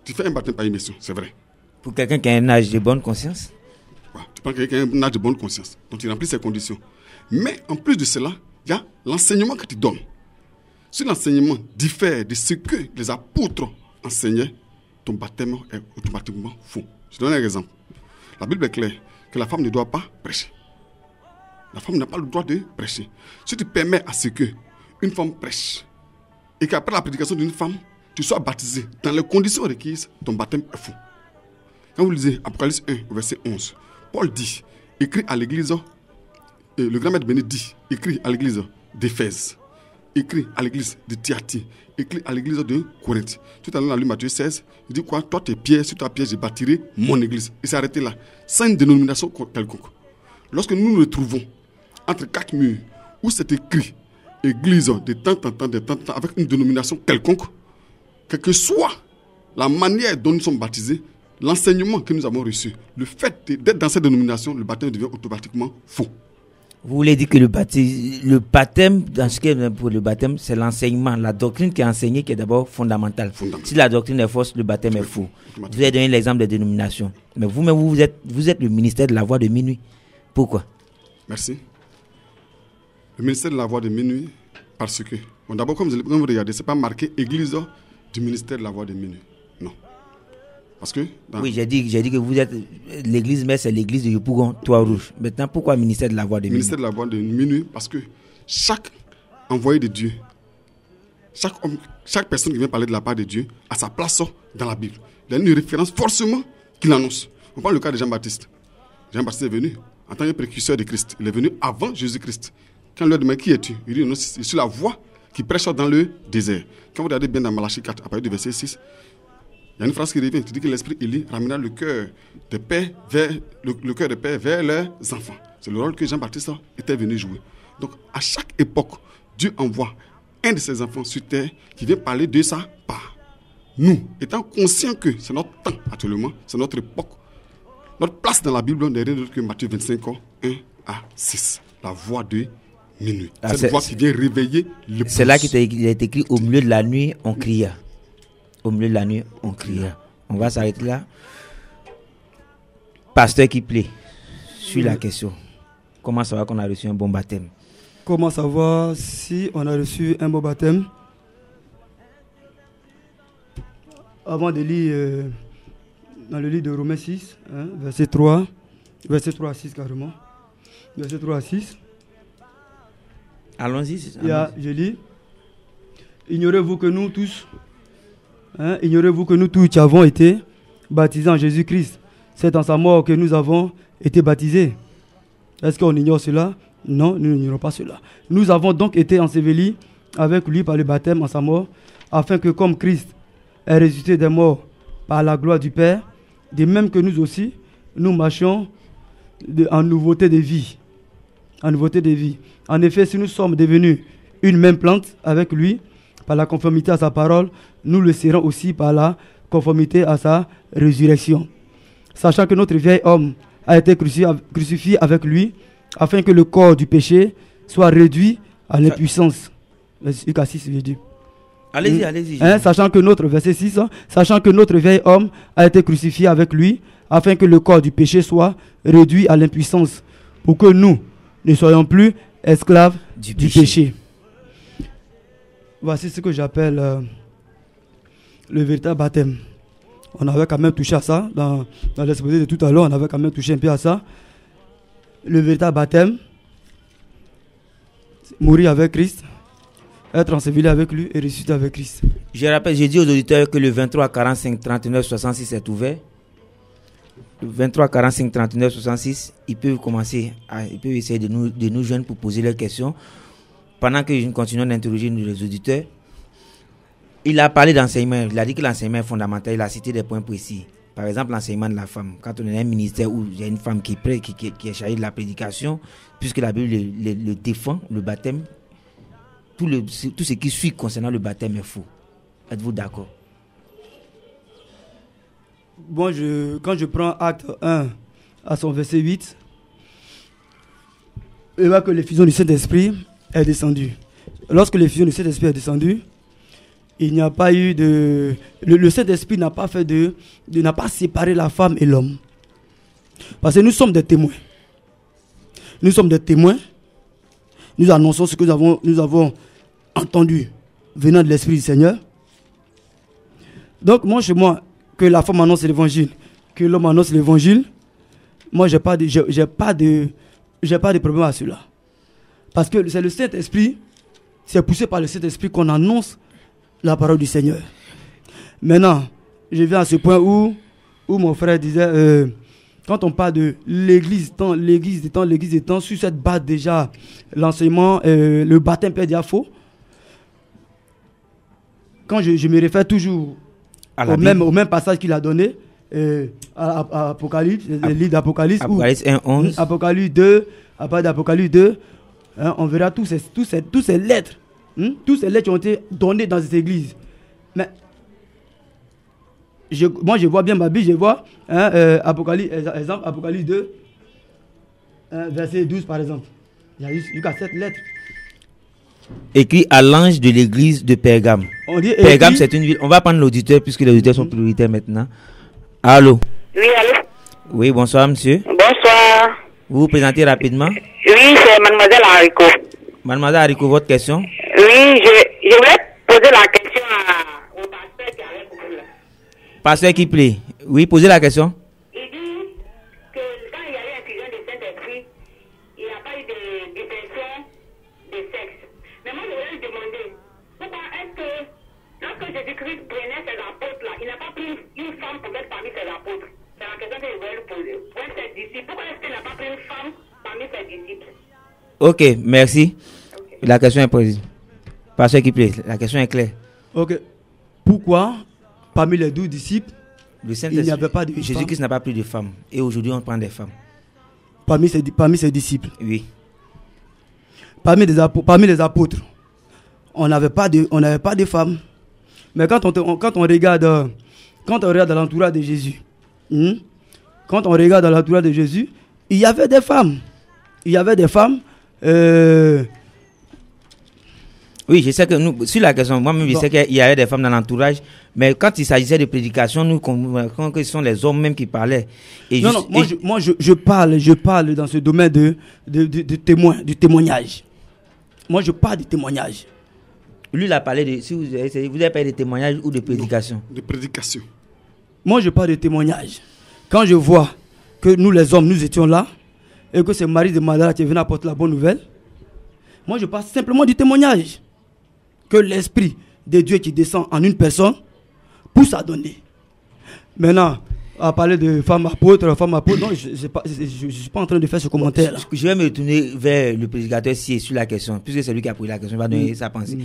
tu fais un baptême par immersion, c'est vrai. Pour quelqu'un qui a un âge de bonne conscience? Ouais, tu prends quelqu'un qui a un âge de bonne conscience, donc il remplit ces conditions. Mais en plus de cela, il y a l'enseignement que tu donnes. Si l'enseignement diffère de ce que les apôtres enseignaient, ton baptême est automatiquement faux. Je donne un exemple. La Bible est claire que la femme ne doit pas prêcher. La femme n'a pas le droit de prêcher. Si tu permets à ce que une femme prêche et qu'après la prédication d'une femme, tu sois baptisé dans les conditions requises, ton baptême est faux. Quand vous lisez Apocalypse 1, verset 11, Paul dit, écrit à l'église, le grand maître béni dit, écrit à l'église d'Éphèse, écrit à l'église de Thyatire, écrit à l'église de Corinthe. Tout à l'heure, on a lu Matthieu 16, il dit quoi? Toi, tu es Pierre, sur ta pierre, je bâtirai mon église. Il s'est arrêté là, sans une dénomination quelconque. Lorsque nous nous retrouvons entre quatre murs, où c'est écrit église de temps en temps, avec une dénomination quelconque, quelle que soit la manière dont nous sommes baptisés, l'enseignement que nous avons reçu, le fait d'être dans cette dénomination, le baptême devient automatiquement faux. Vous voulez dire que le baptême, dans ce qui est pour le baptême, c'est l'enseignement, la doctrine qui est enseignée qui est d'abord fondamentale. Si la doctrine est fausse, le baptême est faux. Vous avez donné l'exemple des dénominations. Mais vous-même, vous êtes le ministère de la voix de minuit. Pourquoi? Merci. Le ministère de la voix de minuit, parce que, bon, d'abord, comme vous regardez, ce n'est pas marqué église du ministère de la voix de minuit. Non. Parce que oui, j'ai dit que vous êtes l'église, mais c'est l'église de Yopougon, Trois-Rouges. Maintenant, pourquoi ministère de la voix de minuit? Ministère de la voix de minuit, parce que chaque envoyé de Dieu, chaque personne qui vient parler de la part de Dieu a sa place dans la Bible. Il y a une référence forcément qu'il annonce. On prend le cas de Jean-Baptiste. Jean-Baptiste est venu en tant que précurseur de Christ. Il est venu avant Jésus-Christ. Quand on lui a demandé qui es-tu, il dit non, je suis la voix qui prêche dans le désert. Quand vous regardez bien dans Malachie 4, à partir du verset 6, il y a une phrase qui revient, qui dit que l'esprit Élie ramena le cœur des pères vers leurs enfants. C'est le rôle que Jean-Baptiste était venu jouer. Donc, à chaque époque, Dieu envoie un de ses enfants sur terre qui vient parler de sa part. Nous, étant conscients que c'est notre temps actuellement, c'est notre époque, notre place dans la Bible n'est rien d'autre que Matthieu 25, 1 à 6. La voix de minuit. Cette voix qui vient réveiller le C'est là qu'il est écrit au milieu de la nuit, on cria. Au milieu de la nuit, on cria. On va s'arrêter là. Pasteur qui plaît, sur la question. Comment savoir qu'on a reçu un bon baptême? Comment savoir si on a reçu un bon baptême? Avant de lire dans le livre de Romains 6, verset 3 à 6 carrément. Verset 3 à 6. Allons-y. Je lis. Ignorez-vous que nous tous, Ignorez-vous que nous tous avons été baptisés en Jésus-Christ. C'est en sa mort que nous avons été baptisés. Est-ce qu'on ignore cela? Non, nous n'ignorons pas cela. Nous avons donc été ensevelis avec lui par le baptême en sa mort, afin que comme Christ est ressuscité des morts par la gloire du Père, de même que nous aussi, nous marchions en nouveauté de vie. En nouveauté de vie. En effet, si nous sommes devenus une même plante avec lui, par la conformité à sa parole, nous le serons aussi par la conformité à sa résurrection. Sachant que notre vieil homme a été crucifié avec lui, afin que le corps du péché soit réduit à l'impuissance. Lucas 6, verset 2. Allez-y. Sachant que notre, verset 6, sachant que notre vieil homme a été crucifié avec lui, afin que le corps du péché soit réduit à l'impuissance, pour que nous ne soyons plus esclaves du péché. Voici ce que j'appelle le véritable baptême. On avait quand même touché à ça, dans l'exposé de tout à l'heure, on avait quand même touché un peu à ça. Le véritable baptême, mourir avec Christ, être enseveli avec lui et ressusciter avec Christ. Je rappelle, j'ai dit aux auditeurs que le 23 45 39 66 est ouvert. Le 23 45 39 66, ils peuvent essayer de nous joindre pour poser leurs questions. Pendant que nous continuons d'interroger les auditeurs, il a parlé d'enseignement. Il a dit que l'enseignement est fondamental. Il a cité des points précis. Par exemple, l'enseignement de la femme. Quand on est dans un ministère où il y a une femme qui est chargée de la prédication, puisque la Bible le défend, le baptême, tout ce qui suit concernant le baptême est faux. Êtes-vous d'accord? Bon, quand je prends Acte 1 à son verset 8, il voit que l'effusion du Saint-Esprit est descendue. Lorsque l'effusion du Saint-Esprit est descendue, il n'y a pas eu de... Le Saint-Esprit n'a pas n'a pas séparé la femme et l'homme. Parce que nous sommes des témoins. Nous sommes des témoins. Nous annonçons ce que nous avons entendu venant de l'Esprit du Seigneur. Donc, moi, chez moi, que la femme annonce l'évangile, que l'homme annonce l'évangile, moi, j'ai pas de problème à cela. Parce que c'est le Saint-Esprit, c'est poussé par le Saint-Esprit qu'on annonce la parole du Seigneur. Maintenant, je viens à ce point où mon frère disait, quand on parle de l'église des temps, sur cette base déjà, l'enseignement, le baptême peut dire faux. Quand je me réfère toujours au même passage qu'il a donné, à Apocalypse, le livre d'Apocalypse, Apocalypse 1:11, Apocalypse 2, à part d'Apocalypse 2, on verra tous ces lettres. Toutes ces lettres qui ont été données dans cette église. Mais moi je vois bien ma Bible, je vois Apocalypse 2, verset 12 par exemple. Il y a eu qu'à 7 lettres. Écrit à l'ange de l'église de Pergame. Pergame, c'est une ville. On va prendre l'auditeur puisque les auditeurs sont prioritaires maintenant. Allô? Oui, allô? Oui, bonsoir monsieur. Bonsoir. Vous vous présentez rapidement? Oui, c'est mademoiselle Haricot. Mademoiselle Haricot, votre question? Oui, je voulais poser la question au pasteur qui avait compris là. Pasteur qui plaît. Oui, posez la question. Il dit que quand il y avait l'infusion du Saint-Esprit, il n'y a pas eu de distinction de sexe. Mais moi, je voulais lui demander, pourquoi est-ce que lorsque Jésus-Christ prenait ses apôtres là, il n'a pas pris une femme pour être parmi ses apôtres? C'est la question que je voulais lui poser. Pour ses disciples, pourquoi est-ce qu'il n'a pas pris une femme parmi ses disciples? Ok, merci. Okay. La question est posée. Pasteur qui plaît, la question est claire. Ok. Pourquoi, parmi les 12 disciples, il n'y avait pas de femmes? Jésus-Christ n'a pas pris de femmes. Et aujourd'hui, on prend des femmes. Parmi ses disciples? Oui. Parmi les apôtres, on n'avait pas de femmes. Mais quand on regarde l'entourage de Jésus, quand on regarde l'entourage de Jésus, il y avait des femmes. Il y avait des femmes. Oui, je sais que nous, sur la question, moi-même, je sais qu'il y avait des femmes dans l'entourage, mais quand il s'agissait de prédication, nous comprenons que ce sont les hommes même qui parlaient. Et moi, je parle dans ce domaine de témoignage. Moi, je parle de témoignage. Lui, il a parlé de... Si vous avez parlé de témoignage ou de prédication? Non, de prédication. Moi, je parle de témoignage. Quand je vois que nous, les hommes, nous étions là, et que c'est Marie de Magdala qui est venue apporter la bonne nouvelle, moi, je parle simplement du témoignage. Que l'Esprit de Dieu qui descend en une personne pousse à donner. Maintenant, à parler de femmes apôtres, non, je ne suis pas en train de faire ce commentaire. Je vais me retourner vers le prédicateur si sur la question, puisque c'est lui qui a posé la question, il va donner sa pensée.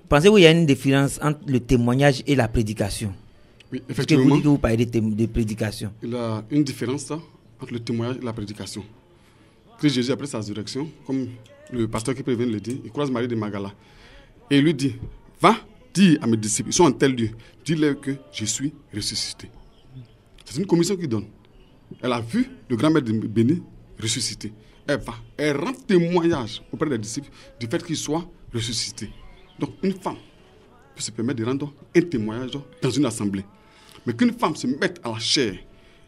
Pensez-vous qu'il y a une différence entre le témoignage et la prédication? Oui, effectivement. Parce que vous dites que vous parlez de prédication. Il y a une différence entre le témoignage et la prédication. Christ Jésus, après sa résurrection, comme le pasteur qui prévient le dit, il croise Marie de Magdala. Et il lui dit, va dire à mes disciples, ils sont en tel lieu, dis-leur que je suis ressuscité. C'est une commission qu'il donne. Elle a vu le grand-mère de Béni ressuscité. Elle va, elle rend témoignage auprès des disciples du fait qu'il soit ressuscité. Donc une femme peut se permettre de rendre un témoignage dans une assemblée. Mais qu'une femme se mette à la chair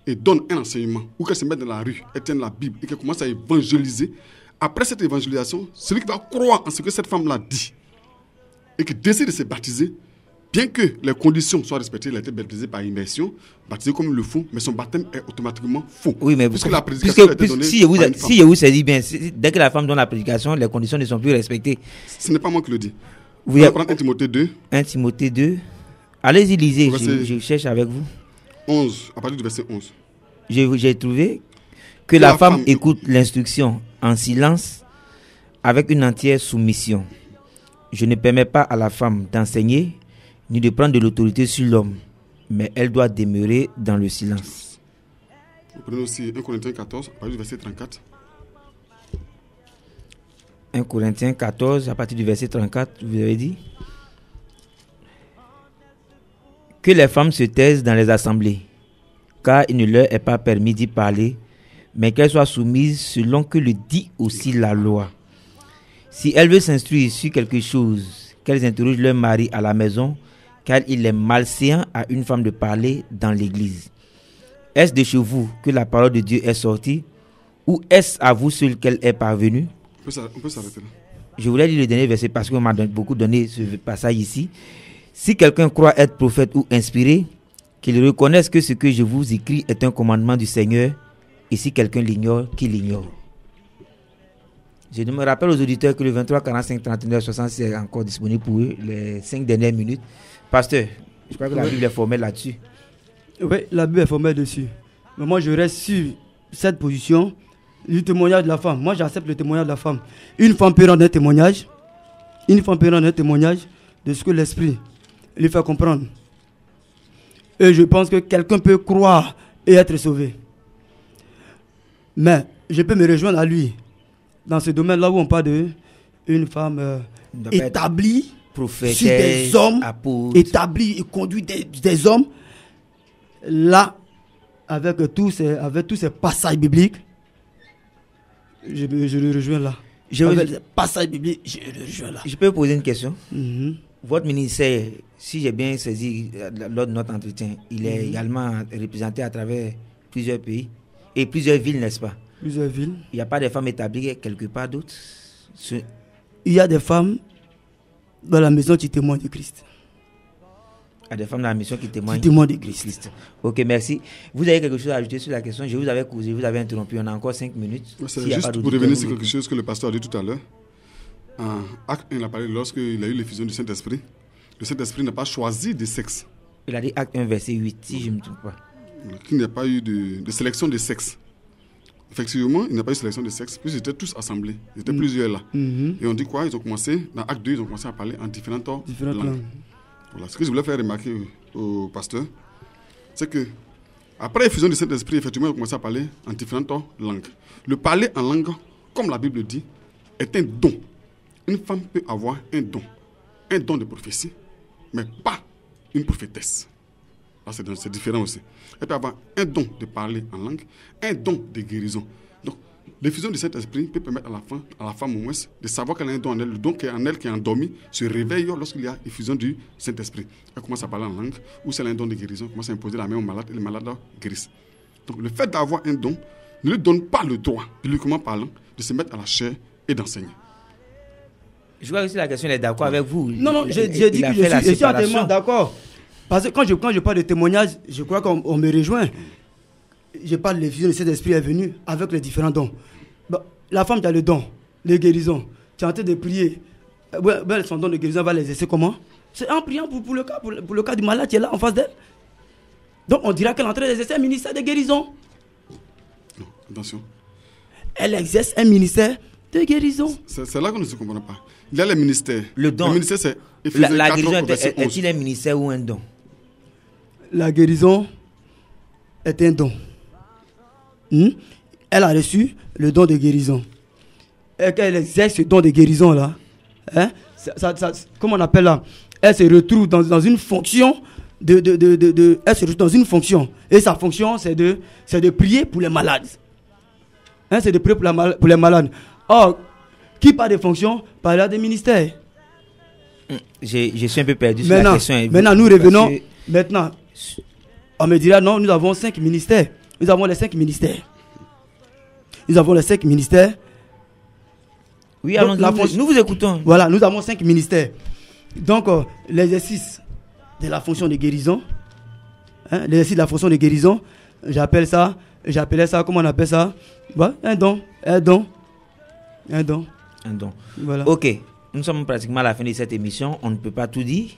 et donne un enseignement, ou qu'elle se mette dans la rue, elle tienne la Bible et qu'elle commence à évangéliser, après cette évangélisation, celui qui va croire en ce que cette femme-là dit et qui décide de se baptiser, bien que les conditions soient respectées, il a été baptisé par immersion, baptisé comme il le faut, mais son baptême est automatiquement faux. Oui, mais parce que la prédication a été donnée si je vous ai dit bien, dès que la femme donne la prédication, les conditions ne sont plus respectées. Ce n'est pas moi qui le dis. Vous allez prendre 1 Timothée 2. 1 Timothée 2. Allez-y, lisez, je cherche avec vous. 11, à partir du verset 11. J'ai trouvé que la femme écoute l'instruction en silence avec une entière soumission. Je ne permets pas à la femme d'enseigner ni de prendre de l'autorité sur l'homme, mais elle doit demeurer dans le silence. Vous prenez aussi 1 Corinthiens 14, à partir du verset 34. 1 Corinthiens 14, à partir du verset 34, vous avez dit que les femmes se taisent dans les assemblées, car il ne leur est pas permis d'y parler, mais qu'elles soient soumises selon que le dit aussi la loi. Si elles veulent s'instruire sur quelque chose, qu'elles interrogent leur mari à la maison, car il est malséant à une femme de parler dans l'église. Est-ce de chez vous que la parole de Dieu est sortie, ou est-ce à vous seul qu'elle est parvenue? On peut s'arrêter là. Je voulais lire le dernier verset parce qu'on m'a beaucoup donné ce passage ici. Si quelqu'un croit être prophète ou inspiré, qu'il reconnaisse que ce que je vous écris est un commandement du Seigneur, et si quelqu'un l'ignore, qu'il l'ignore. Je me rappelle aux auditeurs que le 23 45 39 60 est encore disponible pour eux, les 5 dernières minutes. Pasteur, je crois que la Bible est formelle là-dessus. Oui, la Bible est formelle dessus. Mais moi, je reste sur cette position du témoignage de la femme. Moi, j'accepte le témoignage de la femme. Une femme peut rendre un témoignage. Une femme peut rendre un témoignage de ce que l'esprit lui fait comprendre. Et je pense que quelqu'un peut croire et être sauvé. Mais je peux me rejoindre à lui dans ce domaine-là où on parle d'une femme établie, prophète, sur des hommes, apôtre, établie et conduit des hommes. Là, avec tous ces passages bibliques, je le rejoins là. Avec les passages bibliques, je le rejoins là. Je peux poser une question? Votre ministère, si j'ai bien saisi lors de notre entretien, il est également représenté à travers plusieurs pays et plusieurs villes, n'est-ce pas? Plusieurs villes. Il n'y a pas de femmes établies quelque part d'autre? Il y a des femmes dans la maison qui témoignent de Christ. Il y a des femmes dans la mission qui témoignent de Christ. Ok, merci. Vous avez quelque chose à ajouter sur la question? Je vous avais causé, vous avez interrompu. On a encore 5 minutes. C'est juste pour revenir sur quelque chose que le pasteur a dit tout à l'heure. En Acte 1, il a parlé lorsqu'il a eu l'effusion du Saint-Esprit. Le Saint-Esprit n'a pas choisi de sexe. Il a dit Acte 1, verset 8, si je ne me trompe pas. Qu'il n'y a pas eu de sélection de sexe. Effectivement, il n'y a pas eu de sélection de sexe, puisqu'ils étaient tous assemblés. Ils étaient plusieurs là. Et on dit quoi? Ils ont commencé, dans Acte 2, ils ont commencé à parler en différentes langues. Voilà. Ce que je voulais faire remarquer au pasteur, c'est que après l'effusion du Saint-Esprit, effectivement, ils ont commencé à parler en différentes langues. Le parler en langue, comme la Bible dit, est un don. Une femme peut avoir un don de prophétie, mais pas une prophétesse. Là, c'est différent aussi. Elle peut avoir un don de parler en langue, un don de guérison. Donc, l'effusion du Saint-Esprit peut permettre à la femme au moins de savoir qu'elle a un don en elle. Le don qui est en elle, qui est endormi, se réveille lorsqu'il y a effusion du Saint-Esprit. Elle commence à parler en langue, ou si elle a un don de guérison, elle commence à imposer la main au malade et le malade guérisse. Donc, le fait d'avoir un don ne lui donne pas le droit, bibliquement parlant, de se mettre à la chair et d'enseigner. Je vois que la question est d'accord avec vous. Non, j'ai dit que je suis entièrement d'accord. Parce que quand je parle de témoignage, je crois qu'on me rejoint. Je parle de l'effusion de cet esprit est venu avec les différents dons. La femme qui a le don, les guérisons, tu es en train de prier. son don de guérison va l'exercer comment? C'est en priant pour le cas du malade qui est là en face d'elle. Donc on dira qu'elle est en train d'exercer un ministère de guérison. Non, attention. Elle exerce un ministère de guérison. C'est là qu'on ne se comprend pas. Il y a les ministères. Le don. Le ministère, c'est la guérison est-il un ministère ou un don? La guérison est un don. Elle a reçu le don de guérison. Et qu'elle exerce ce don de guérison là, comment on appelle là? Elle se retrouve dans une fonction elle se retrouve dans une fonction. Et sa fonction, c'est de prier pour les malades. C'est de prier pour les malades. Or, qui parle de fonction parle des ministères. Je suis un peu perdu sur la question. Maintenant, nous revenons. Maintenant, on me dira non, nous avons 5 ministères. Nous avons les 5 ministères. Oui, alors nous vous écoutons. Voilà, nous avons 5 ministères. Donc, l'exercice de la fonction de guérison, l'exercice de la fonction de guérison, j'appelais ça, comment on appelle ça? Un don. Voilà. Ok, nous sommes pratiquement à la fin de cette émission. On ne peut pas tout dire.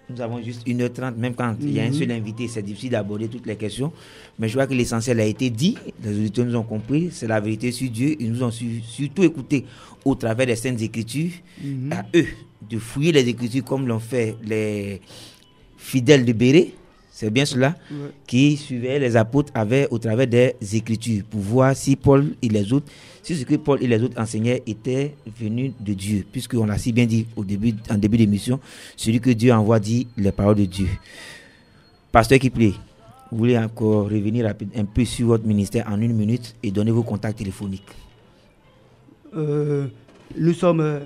Nous avons juste 1h30, même quand il y a un seul invité, c'est difficile d'aborder toutes les questions. Mais je vois que l'essentiel a été dit. Les auditeurs nous ont compris. C'est la vérité sur Dieu. Ils nous ont surtout écouté au travers des Saintes Écritures. À eux de fouiller les Écritures comme l'ont fait les fidèles de Béret. C'est bien cela, qui suivaient les apôtres au travers des Écritures pour voir si Paul et les autres, si ce que Paul et les autres enseignaient était venu de Dieu, puisqu'on l'a si bien dit en début d'émission, celui que Dieu envoie dit les paroles de Dieu. Pasteur Kiplé, vous voulez encore revenir un peu sur votre ministère en 1 minute et donner vos contacts téléphoniques? Nous sommes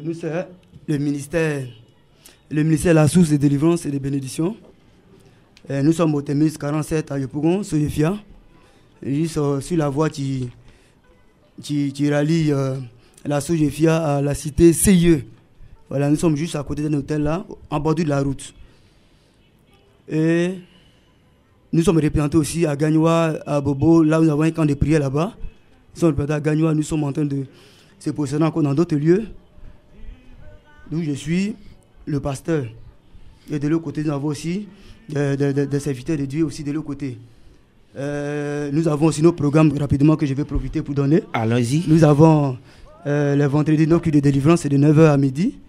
le ministère La Source de délivrance et de bénédiction. Nous sommes au Témis 47 à Yopougon, Soyefia, juste sur la voie qui rallie la Soyefia à la cité CIE. Voilà, nous sommes juste à côté d'un hôtel là, en bordure de la route. Et nous sommes représentés aussi à Gagnoua, à Bobo, là où nous avons un camp de prière là-bas. Nous sommes représentés à Gagnoua, nous sommes en train de se positionner encore dans d'autres lieux. D'où je suis le pasteur. Et de l'autre côté, nous avons aussi des serviteurs de Dieu aussi de l'autre côté. Nous avons aussi nos programmes rapidement que je vais profiter pour donner. Allons-y. Nous avons les vendredis nos cultes de délivrance, c'est de 9h à midi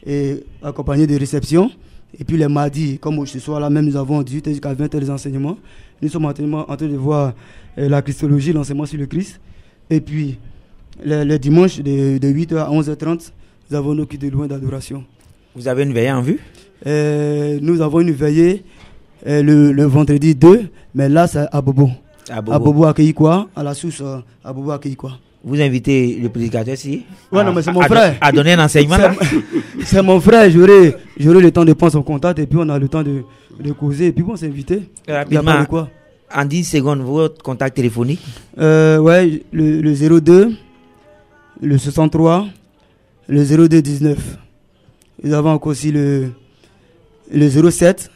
et accompagné de réception. Et puis les mardis, comme ce soir là même, nous avons 18h jusqu'à 20h les enseignements. Nous sommes en train de voir la Christologie, l'enseignement sur le Christ. Et puis les dimanches de 8h à 11h30, nous avons nos cultes de louange d'adoration. Vous avez une veillée en vue? Nous avons une veillée le vendredi 2, mais là c'est à Bobo. À Bobo à Keïkwa, à la source à Bobo à Keïkwa. Vous invitez le prédicateur ici? Ouais, non, mais c'est mon frère. À donner un enseignement là? C'est mon frère, j'aurai le temps de prendre son contact et puis on a le temps de causer et puis bon, c'est invité. Rapidement, quoi. En 10 secondes, votre contact téléphonique? Ouais, le 02, le 63, le 02 19. Nous avons encore aussi le 07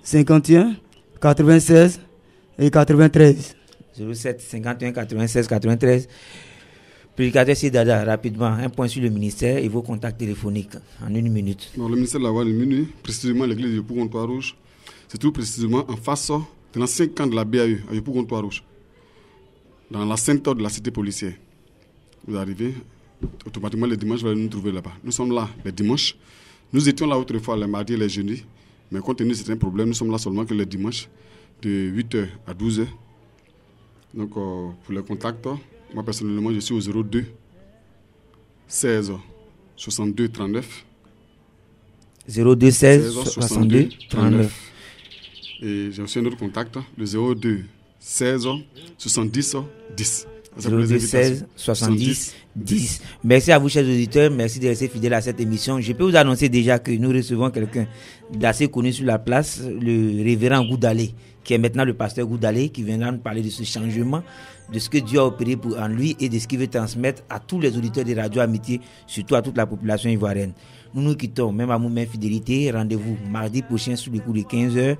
51 96 et 93. 07 51 96 93. Prédicateur Sidada, rapidement, un point sur le ministère et vos contacts téléphoniques en 1 minute. Le ministère de la Voie de Minuit, précisément l'église de Yopougon-Trois-Rouges, c'est tout précisément en face de l'ancien camp de la BAE à Yopougon-Trois-Rouges, dans la ceinture de la cité policière. Vous arrivez, automatiquement les dimanches, vous allez nous trouver là-bas. Nous sommes là les dimanches. Nous étions là autrefois les mardis et les jeudis, mais compte tenu de certains problèmes, nous sommes là seulement que les dimanches, de 8h à 12h. Donc, pour les contacts, moi personnellement, je suis au 02 16 62 39. 02 16 62 39. Et j'ai aussi un autre contact, le 02 16 70 10. 02 16 70 10. Merci à vous, chers auditeurs. Merci de rester fidèles à cette émission. Je peux vous annoncer déjà que nous recevons quelqu'un d'assez connu sur la place, le révérend Goudalé, qui est maintenant le pasteur Goudalé, qui viendra nous parler de ce changement, de ce que Dieu a opéré en lui et de ce qu'il veut transmettre à tous les auditeurs de Radio Amitié, surtout à toute la population ivoirienne. Nous nous quittons, même à vous, même fidélité. Rendez-vous mardi prochain sous le coup de 15h